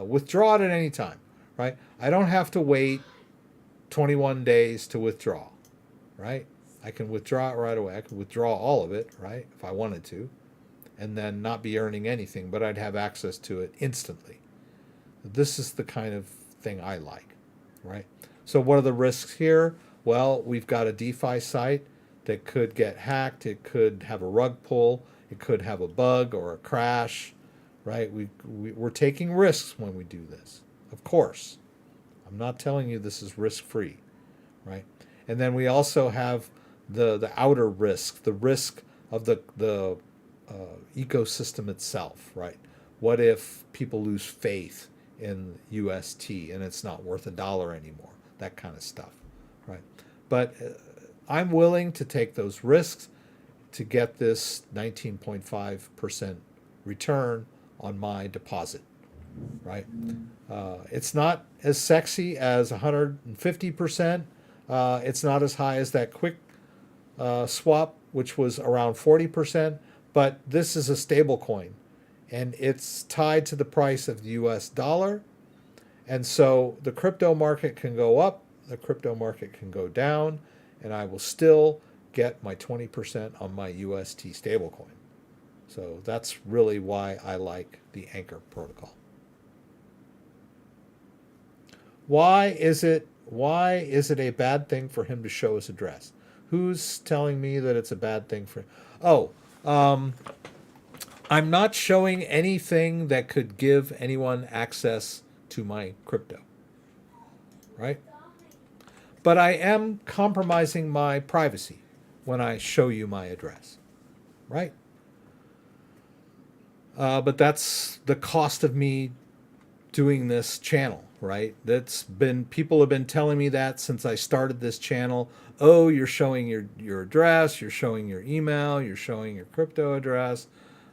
withdraw it at any time, right? I don't have to wait 21 days to withdraw, right? I can withdraw it right away. I can withdraw all of it, right, if I wanted to, and then not be earning anything, but I'd have access to it instantly. This is the kind of thing I like, right? So what are the risks here? Well, we've got a DeFi site that could get hacked. It could have a rug pull. It could have a bug or a crash, right? We're taking risks when we do this, of course. I'm not telling you this is risk-free, right? And then we also have the outer risk, the risk of the ecosystem itself, right? What if people lose faith in UST and it's not worth $1 anymore? That kind of stuff, right? But I'm willing to take those risks to get this 19.5% return on my deposit, right? It's not as sexy as 150%. It's not as high as that QuickSwap, which was around 40%, but this is a stable coin, and it's tied to the price of the US dollar. And so the crypto market can go up, the crypto market can go down, and I will still get my 20% on my UST stablecoin. So that's really why I like the Anchor protocol. Why is it a bad thing for him to show his address? Who's telling me that it's a bad thing for? I'm not showing anything that could give anyone access to my crypto, right? But I am compromising my privacy when I show you my address, right? But that's the cost of me doing this channel, right? People have been telling me that since I started this channel. Oh, you're showing your address, you're showing your email, you're showing your crypto address.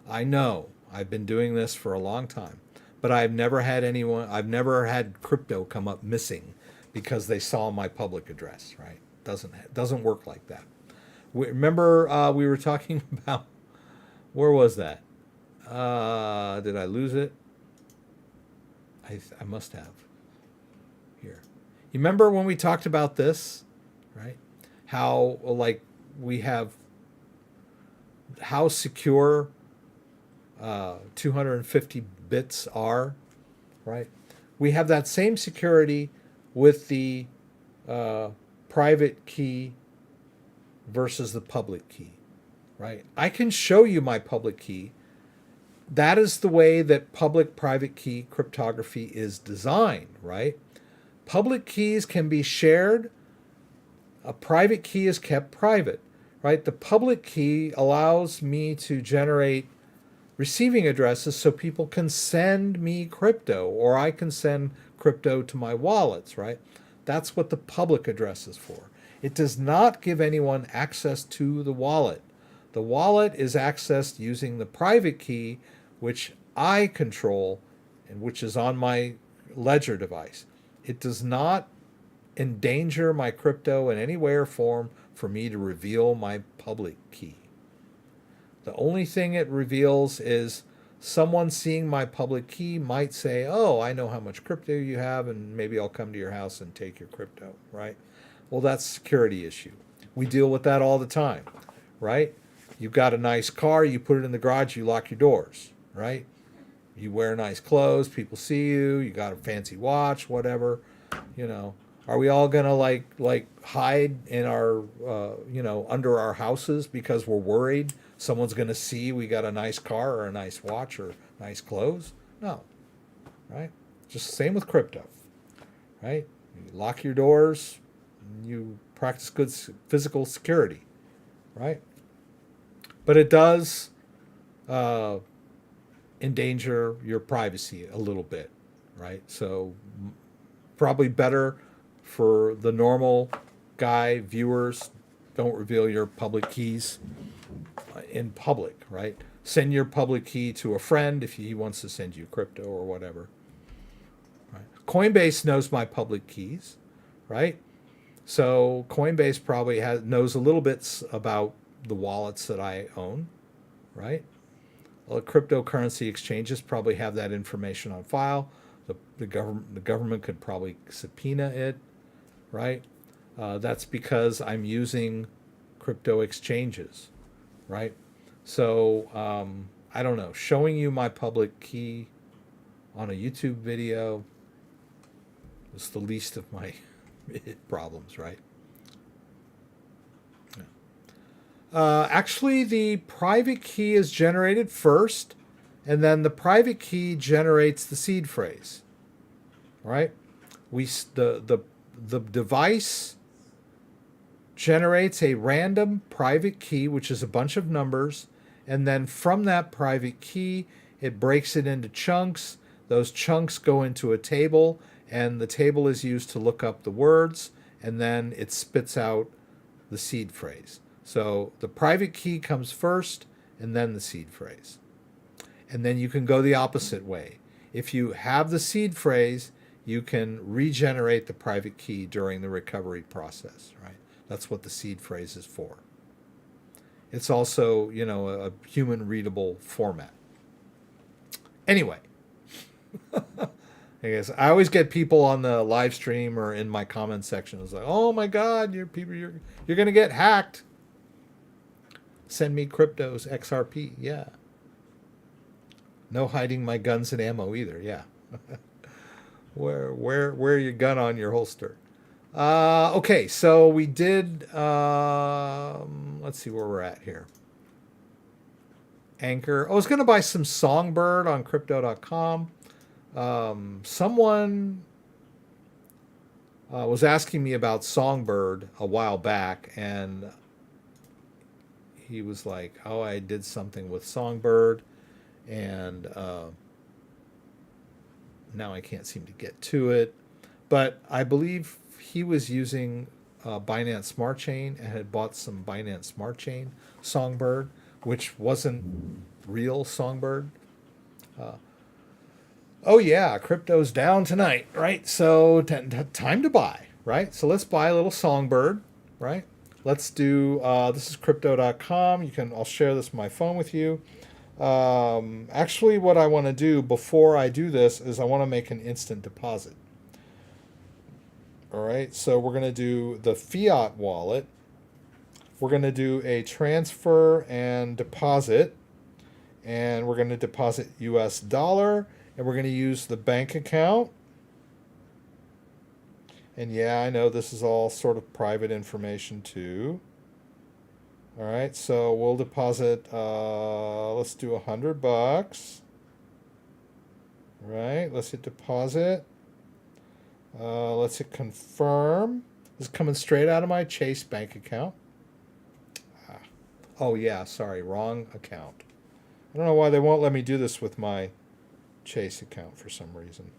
I know. I've been doing this for a long time. But I've never had crypto come up missing because they saw my public address, right? Doesn't work like that. Remember we were talking about, where was that? Did I lose it? I must have. Here. You remember when we talked about this, right? How how secure 250 bits are, right? We have that same security with the private key versus the public key, right? I can show you my public key. That is the way that public-private key cryptography is designed, right? Public keys can be shared. A private key is kept private, right? The public key allows me to generate receiving addresses so people can send me crypto, or I can send crypto to my wallets, right? That's what the public address is for. It does not give anyone access to the wallet. The wallet is accessed using the private key, which I control and which is on my ledger device. It does not endanger my crypto in any way or form for me to reveal my public key, The only thing it reveals is someone seeing my public key might say, oh, I know how much crypto you have, and maybe I'll come to your house and take your crypto, right? Well, that's a security issue. We deal with that all the time, right? You've got a nice car, you put it in the garage, you lock your doors, right? You wear nice clothes, people see you, you got a fancy watch, whatever, you know. Are we all gonna like hide in our under our houses because we're worried someone's gonna see we got a nice car or a nice watch or nice clothes? No, right? Just the same with crypto, right? You lock your doors, you practice good physical security, right? But it does endanger your privacy a little bit, right? So probably better for the normal guy, viewers, don't reveal your public keys in public, right? Send your public key to a friend if he wants to send you crypto or whatever. Right? Coinbase knows my public keys, right? So Coinbase probably knows a little bit about the wallets that I own, right? Well, cryptocurrency exchanges probably have that information on file. The government could probably subpoena it, right? That's because I'm using crypto exchanges, right? So I don't know. Showing you my public key on a YouTube video is the least of my problems, right? Actually, the private key is generated first, and then the private key generates the seed phrase. Right? The device generates a random private key, which is a bunch of numbers, and then from that private key, it breaks it into chunks. Those chunks go into a table, and the table is used to look up the words, and then it spits out the seed phrase. So the private key comes first, and then the seed phrase. And then you can go the opposite way. If you have the seed phrase, you can regenerate the private key during the recovery process, right? That's what the seed phrase is for. It's also, a human readable format. Anyway, I guess I always get people on the live stream or in my comment section. It's like, oh my God, you're going to get hacked. Send me cryptos, XRP. Yeah. No hiding my guns and ammo either. Yeah. Wear your gun on your holster. Okay, so we did. Let's see where we're at here. Anchor. I was going to buy some Songbird on Crypto.com. Someone was asking me about Songbird a while back, and he was like, "Oh, I did something with Songbird, and now I can't seem to get to it." But I believe he was using Binance Smart Chain and had bought some Binance Smart Chain Songbird, which wasn't real Songbird. Oh yeah, crypto's down tonight, right? So time to buy, right? So let's buy a little Songbird, right? Let's do, this is crypto.com. I'll share this on my phone with you. Actually, what I want to do before I do this is I want to make an instant deposit. All right, so we're going to do the fiat wallet. We're going to do a transfer and deposit. And we're going to deposit US dollar. And we're going to use the bank account. And yeah, I know this is all sort of private information too. All right, so we'll deposit, let's do $100. All right, let's hit deposit. Let's hit confirm. This is coming straight out of my Chase bank account. Oh yeah, sorry, wrong account. I don't know why they won't let me do this with my Chase account for some reason.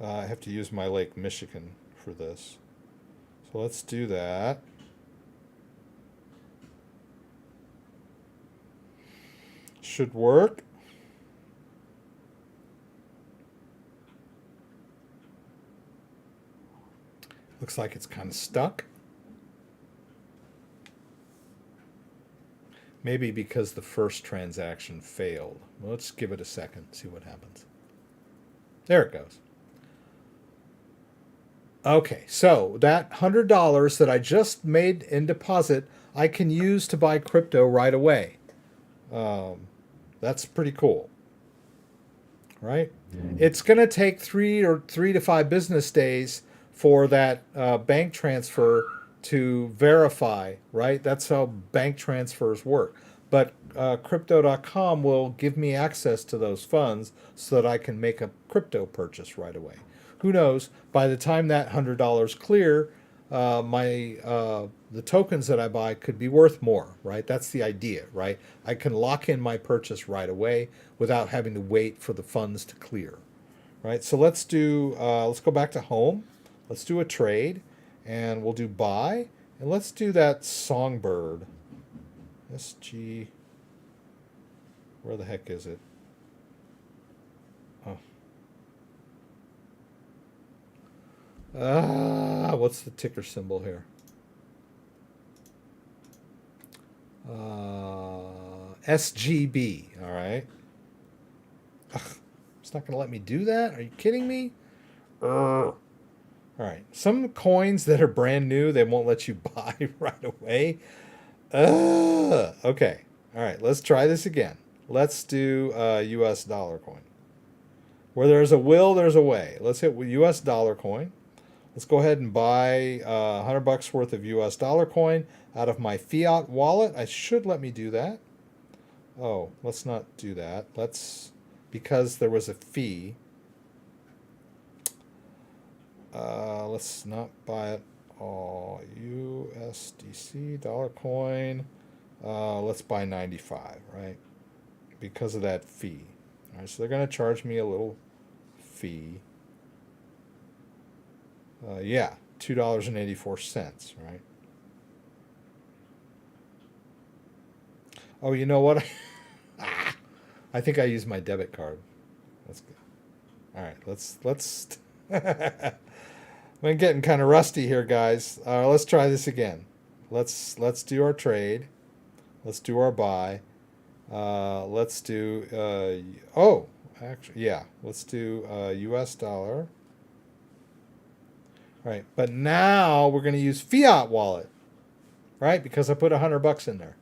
I have to use my Lake Michigan for this. So let's do that. Should work. Looks like it's kind of stuck. Maybe because the first transaction failed. Well, let's give it a second, see what happens. There it goes. Okay, so that $100 that I just made in deposit, I can use to buy crypto right away. That's pretty cool, right? It's going to take 3 to 5 business days for that bank transfer to verify, right? That's how bank transfers work. But Crypto.com will give me access to those funds so that I can make a crypto purchase right away. Who knows? By the time that $100 clear, the tokens that I buy could be worth more, right? That's the idea, right? I can lock in my purchase right away without having to wait for the funds to clear, right? So let's go back to home. Let's do a trade, and we'll do buy, and let's do that Songbird. SG, where the heck is it? What's the ticker symbol here? SGB, all right. Ugh, it's not going to let me do that? Are you kidding me? All right. Some coins that are brand new, they won't let you buy right away. Okay. All right, let's try this again. Let's do US dollar coin. Where there's a will, there's a way. Let's hit US dollar coin. Let's go ahead and buy $100 worth of US dollar coin out of my fiat wallet. I should let me do that. Oh, let's not do that. Because there was a fee. Let's not buy it all. USDC dollar coin. Let's buy 95, right? Because of that fee. All right, so they're going to charge me a little fee. Yeah, $2.84, right? Oh, you know what? I think I used my debit card. That's good. All right, let's. I'm getting kind of rusty here, guys. Let's try this again. Let's do our trade. Let's do our buy. Let's do. Actually, yeah. Let's do U.S. dollar. Right, but now we're going to use fiat wallet, right? Because I put $100 in there.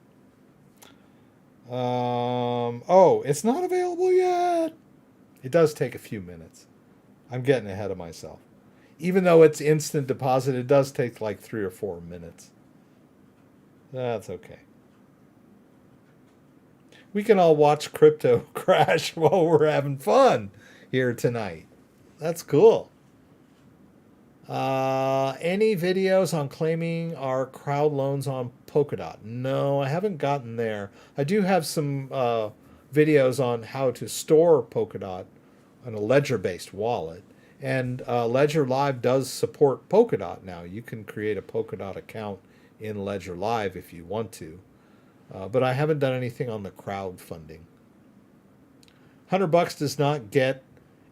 Oh, it's not available yet. It does take a few minutes. I'm getting ahead of myself. Even though it's instant deposit, it does take like 3 or 4 minutes. That's okay. We can all watch crypto crash while we're having fun here tonight. That's cool. Any videos on claiming our crowd loans on Polkadot? No, I haven't gotten there. I do have some videos on how to store Polkadot on a Ledger-based wallet. And Ledger Live does support Polkadot now. You can create a Polkadot account in Ledger Live if you want to. But I haven't done anything on the crowdfunding. $100 does not get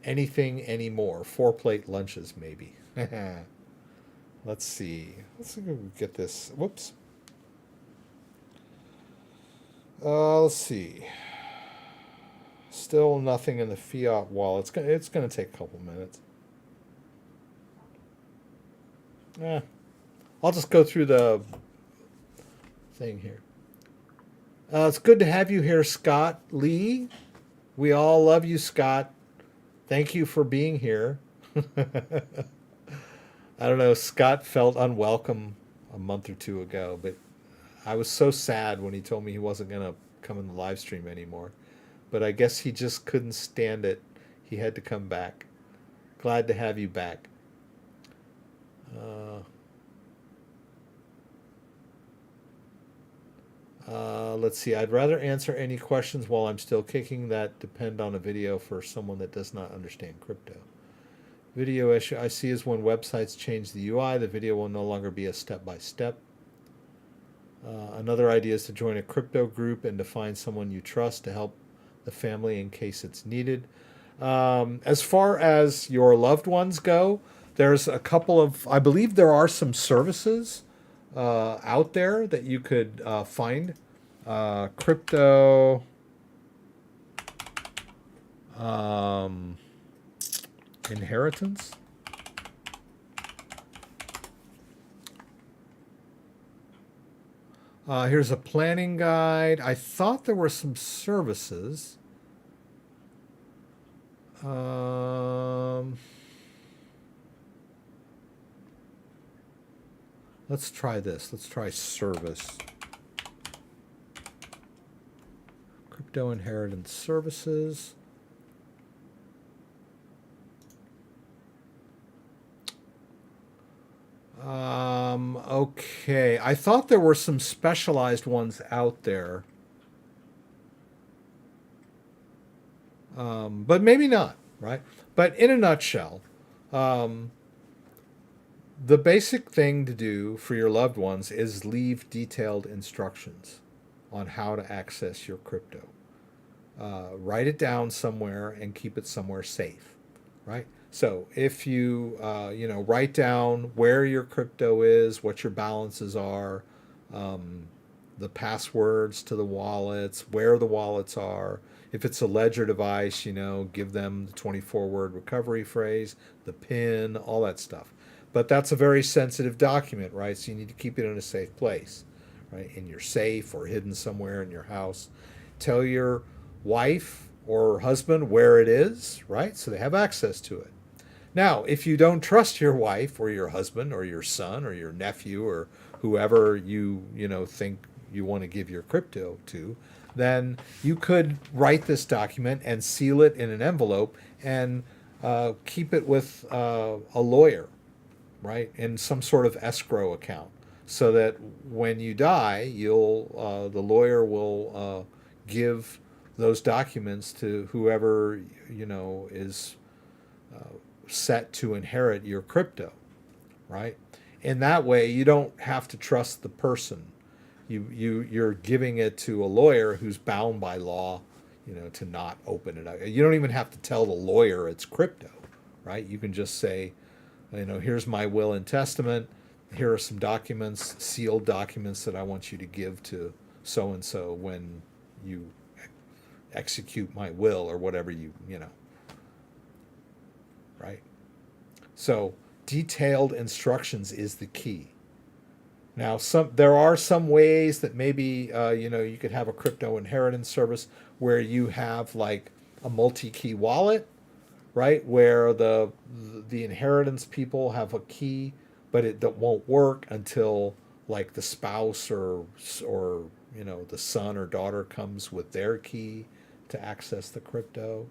anything anymore. 4 plate lunches, maybe. Let's see. Let's see if we can get this. Whoops. Let's see. Still nothing in the fiat wallet. It's gonna take a couple minutes. I'll just go through the thing here. It's good to have you here, Scott Lee. We all love you, Scott. Thank you for being here. I don't know, Scott felt unwelcome a month or two ago, but I was so sad when he told me he wasn't going to come in the live stream anymore. But I guess he just couldn't stand it. He had to come back. Glad to have you back. Let's see. I'd rather answer any questions while I'm still kicking that depend on a video for someone that does not understand crypto. Video issue I see is when websites change the UI, the video will no longer be a step-by-step. Another idea is to join a crypto group and to find someone you trust to help the family in case it's needed. As far as your loved ones go, there's a couple of, I believe there are some services out there that you could find Crypto inheritance. Here's a planning guide. I thought there were some services. Let's try this. Let's try service. Crypto inheritance services. Okay. I thought there were some specialized ones out there. But maybe not, right? But in a nutshell, the basic thing to do for your loved ones is leave detailed instructions on how to access your crypto. Write it down somewhere and keep it somewhere safe, right? So if you write down where your crypto is, what your balances are, the passwords to the wallets, where the wallets are. If it's a ledger device, give them the 24-word recovery phrase, the PIN, all that stuff. But that's a very sensitive document, right? So you need to keep it in a safe place, right? In your safe or hidden somewhere in your house. Tell your wife or husband where it is, right? So they have access to it. Now, if you don't trust your wife or your husband or your son or your nephew or whoever you think you want to give your crypto to, then you could write this document and seal it in an envelope and keep it with a lawyer, right, in some sort of escrow account, so that when you die, the lawyer will give those documents to whoever is set to inherit your crypto, right? In that way, you don't have to trust the person. You're giving it to a lawyer who's bound by law, to not open it up. You don't even have to tell the lawyer it's crypto, right? You can just say, here's my will and testament. Here are some documents, sealed documents that I want you to give to so and so when you execute my will or whatever right? So detailed instructions is the key. Now, there are some ways that maybe you could have a crypto inheritance service where you have like a multi-key wallet, right? Where the inheritance people have a key, but that won't work until like the spouse or the son or daughter comes with their key to access the crypto,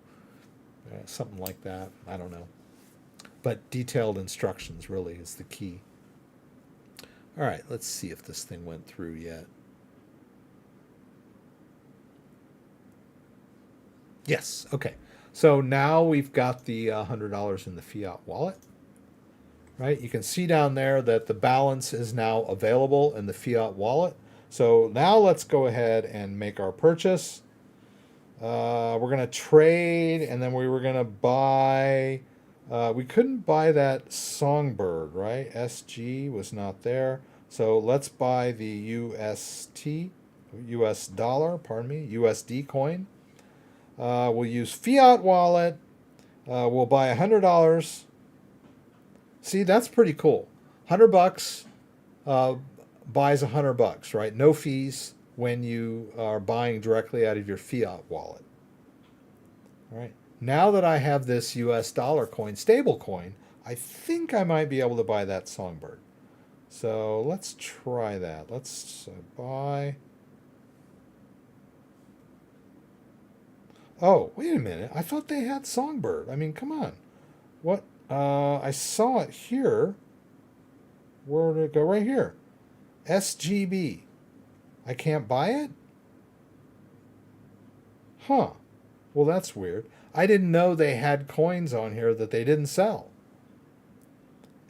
something like that. I don't know, but detailed instructions really is the key. All right, let's see if this thing went through yet. Yes, okay. So now we've got the $100 in the fiat wallet, right? You can see down there that the balance is now available in the fiat wallet. So now let's go ahead and make our purchase. We're going to trade, and then we were going to buy. We couldn't buy that Songbird, right? SG was not there. So let's buy the US dollar, pardon me, USD coin. We'll use fiat wallet. We'll buy $100. See, that's pretty cool. $100 buys $100, right? No fees when you are buying directly out of your fiat wallet. All right. Now that I have this US dollar coin, stable coin, I think I might be able to buy that Songbird. So let's try that. Let's buy. Oh, wait a minute. I thought they had Songbird. I mean, come on. What? I saw it here. Where did it go? Right here. SGB. I can't buy it? Huh. Well, that's weird. I didn't know they had coins on here that they didn't sell.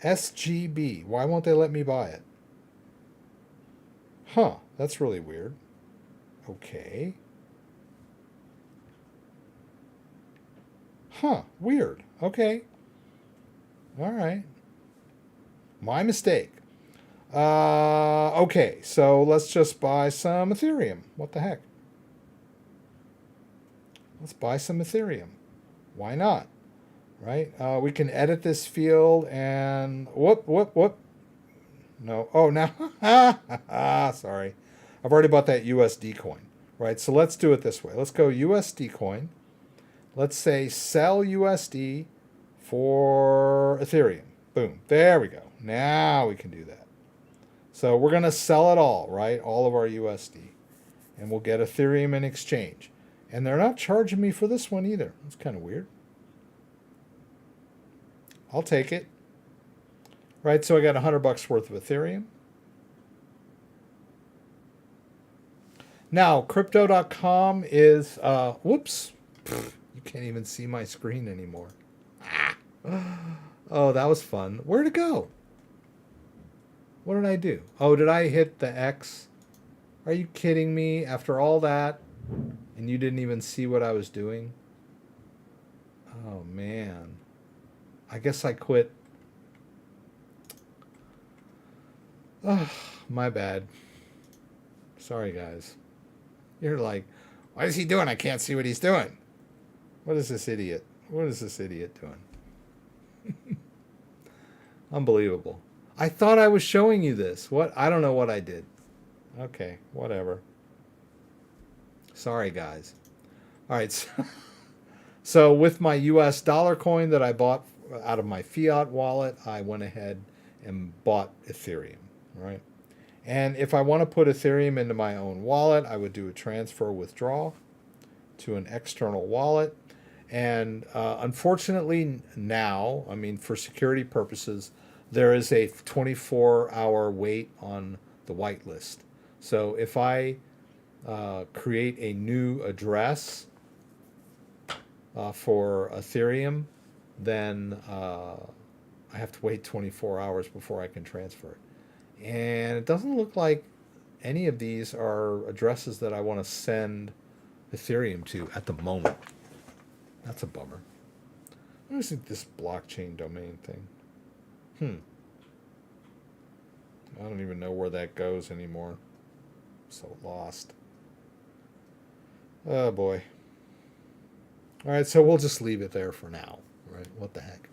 SGB. Why won't they let me buy it? Huh. That's really weird. Okay. Huh. Weird. Okay. All right. My mistake. Okay, so let's just buy some Ethereum. What the heck? Let's buy some Ethereum. Why not? Right? We can edit this field and whoop. No. Oh, now. Sorry. I've already bought that USD coin. Right? So let's do it this way. Let's go USD coin. Let's say sell USD for Ethereum. Boom. There we go. Now we can do that. So we're going to sell it all, right? All of our USD. And we'll get Ethereum in exchange. And they're not charging me for this one either. It's kind of weird. I'll take it. Right, so I got $100 worth of Ethereum. Now, Crypto.com is, whoops. You can't even see my screen anymore. Oh, that was fun. Where'd it go? What did I do? Oh, did I hit the X? Are you kidding me? After all that, and you didn't even see what I was doing? Oh, man. I guess I quit. Oh, my bad. Sorry, guys. You're like, what is he doing? I can't see what he's doing. What is this idiot? What is this idiot doing? Unbelievable. I thought I was showing you this. What? I don't know what I did. Okay, whatever. Sorry, guys. All right. So with my US dollar coin that I bought out of my fiat wallet, I went ahead and bought Ethereum, right? And if I want to put Ethereum into my own wallet, I would do a transfer withdrawal to an external wallet. And unfortunately now, I mean, for security purposes, there is a 24-hour wait on the whitelist. So if I create a new address for Ethereum, then I have to wait 24 hours before I can transfer it. And it doesn't look like any of these are addresses that I want to send Ethereum to at the moment. That's a bummer. What is this blockchain domain thing? I don't even know where that goes anymore. I'm so lost. Oh boy. All right, so we'll just leave it there for now, right? What the heck?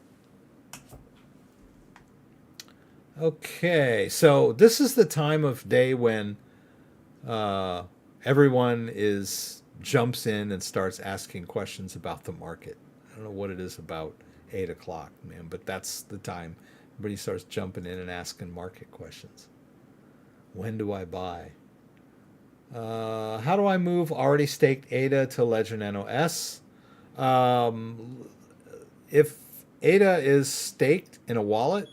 Okay, so this is the time of day when everyone jumps in and starts asking questions about the market. I don't know what it is about 8 o'clock, man, but that's the time everybody starts jumping in and asking market questions. When do I buy? How do I move already staked ADA to Ledger Nano S? If ADA is staked in a wallet,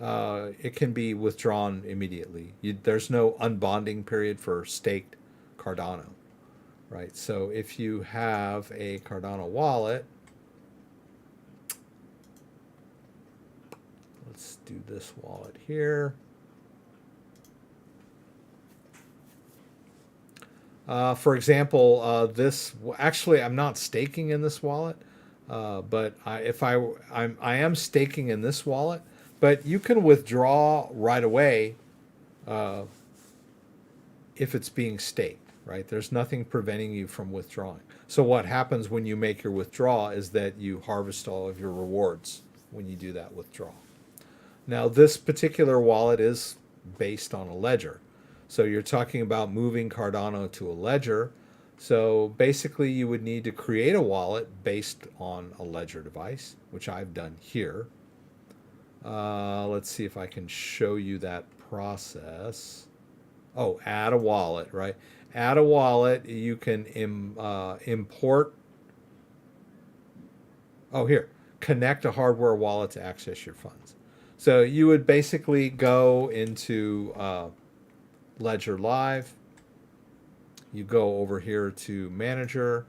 it can be withdrawn immediately. There's no unbonding period for staked Cardano, right? So if you have a Cardano wallet, let's do this wallet here. For example, actually I'm not staking in this wallet, but I am staking in this wallet. But you can withdraw right away if it's being staked, right? There's nothing preventing you from withdrawing. So what happens when you make your withdrawal is that you harvest all of your rewards when you do that withdrawal. Now, this particular wallet is based on a ledger. So you're talking about moving Cardano to a ledger. So basically you would need to create a wallet based on a ledger device, which I've done here. Let's see if I can show you that process. Oh, add a wallet, right? Add a wallet. You can import. Oh, here. Connect a hardware wallet to access your funds. So you would basically go into Ledger Live. You go over here to Manager,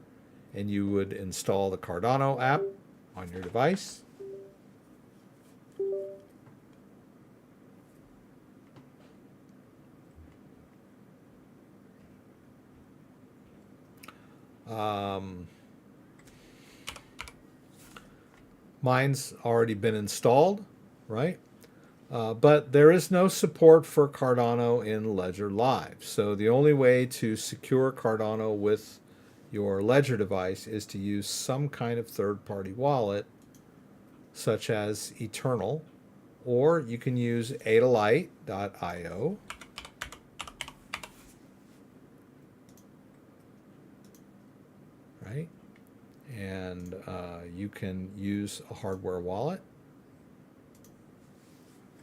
and you would install the Cardano app on your device. Mine's already been installed, right? But there is no support for Cardano in Ledger Live. So the only way to secure Cardano with your Ledger device is to use some kind of third-party wallet, such as Eternal, or you can use adalite.io. Right? And you can use a hardware wallet.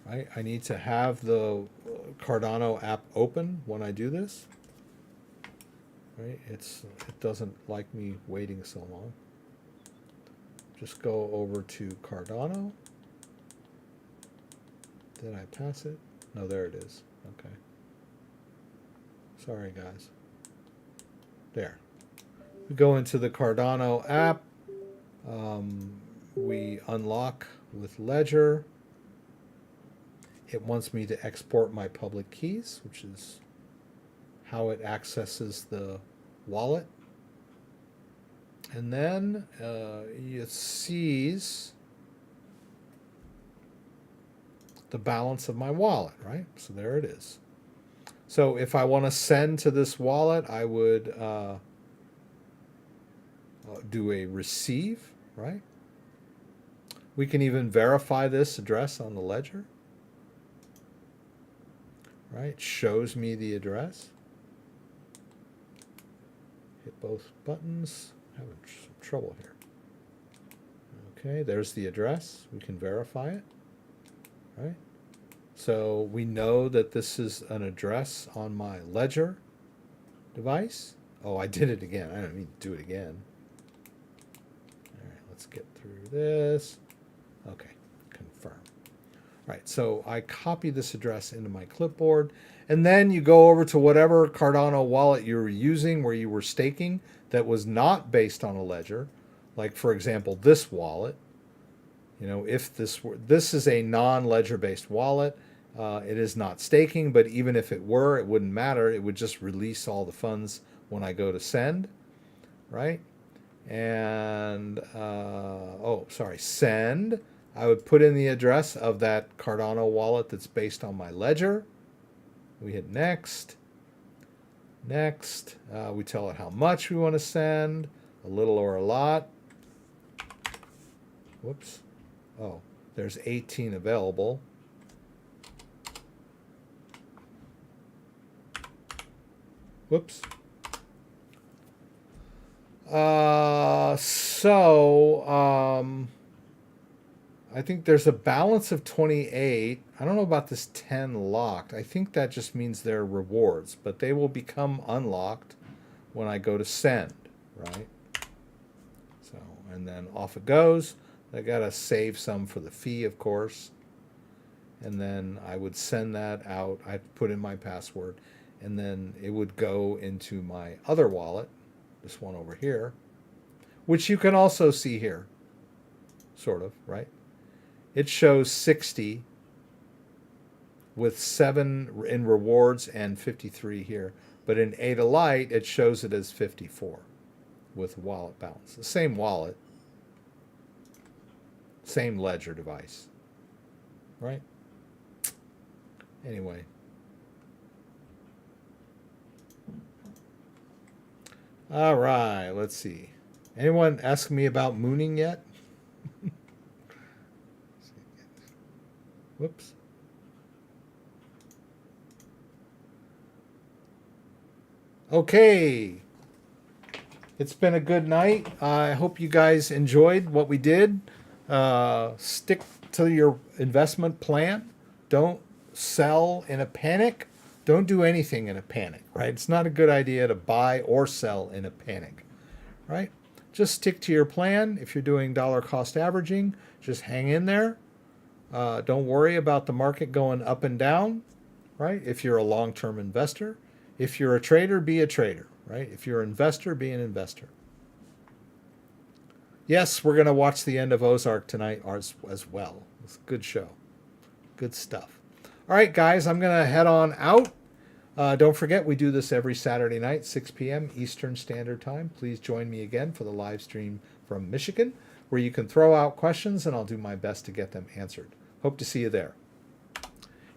Right? I need to have the Cardano app open when I do this. Right? It doesn't like me waiting so long. Just go over to Cardano. Did I pass it? No, there it is. Okay. Sorry, guys. There. We go into the Cardano app. We unlock with Ledger. It wants me to export my public keys, which is how it accesses the wallet. And then it sees the balance of my wallet, right? So there it is. So if I want to send to this wallet, I would do a receive, right? We can even verify this address on the ledger, right? It shows me the address. Hit both buttons. Having some trouble here. Okay, there's the address. We can verify it, right? So we know that this is an address on my Ledger device. Oh, I did it again. I don't need to do it again. All right, let's get through this. Okay, confirm. All right, so I copy this address into my clipboard, and then you go over to whatever Cardano wallet you were using where you were staking that was not based on a ledger. Like, for example, this wallet. You know, if this is a non-ledger based wallet, it is not staking, but even if it were, it wouldn't matter. It would just release all the funds when I go to send, right? And, send. I would put in the address of that Cardano wallet that's based on my ledger. We hit next. Next. We tell it how much we want to send, a little or a lot. Whoops. Oh, there's 18 available. Whoops. I think there's a balance of 28. I don't know about this 10 locked. I think that just means they're rewards, but they will become unlocked when I go to send, right? So, and then off it goes. I gotta save some for the fee, of course. And then I would send that out. I'd put in my password, and then it would go into my other wallet, this one over here, which you can also see here, sort of, right? It shows 60 with 7 in rewards and 53 here. But in Ada Lite, it shows it as 54 with wallet balance. The same wallet, same ledger device, right? Anyway. All right, let's see. Anyone ask me about mooning yet? Whoops. Okay. It's been a good night. I hope you guys enjoyed what we did. Stick to your investment plan. Don't sell in a panic. Don't do anything in a panic, right? It's not a good idea to buy or sell in a panic, right? Just stick to your plan. If you're doing dollar cost averaging, just hang in there. Don't worry about the market going up and down, right? If you're a long-term investor. If you're a trader, be a trader, right? If you're an investor, be an investor. Yes, we're going to watch the end of Ozark tonight as well. It's a good show. Good stuff. All right, guys, I'm going to head on out. Don't forget, we do this every Saturday night, 6 p.m. Eastern Standard Time. Please join me again for the live stream from Michigan, where you can throw out questions, and I'll do my best to get them answered. Hope to see you there.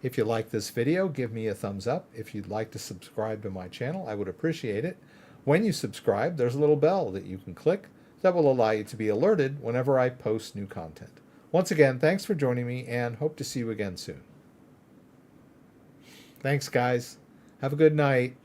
If you like this video, give me a thumbs up. If you'd like to subscribe to my channel, I would appreciate it. When you subscribe, there's a little bell that you can click that will allow you to be alerted whenever I post new content. Once again, thanks for joining me and hope to see you again soon. Thanks, guys. Have a good night.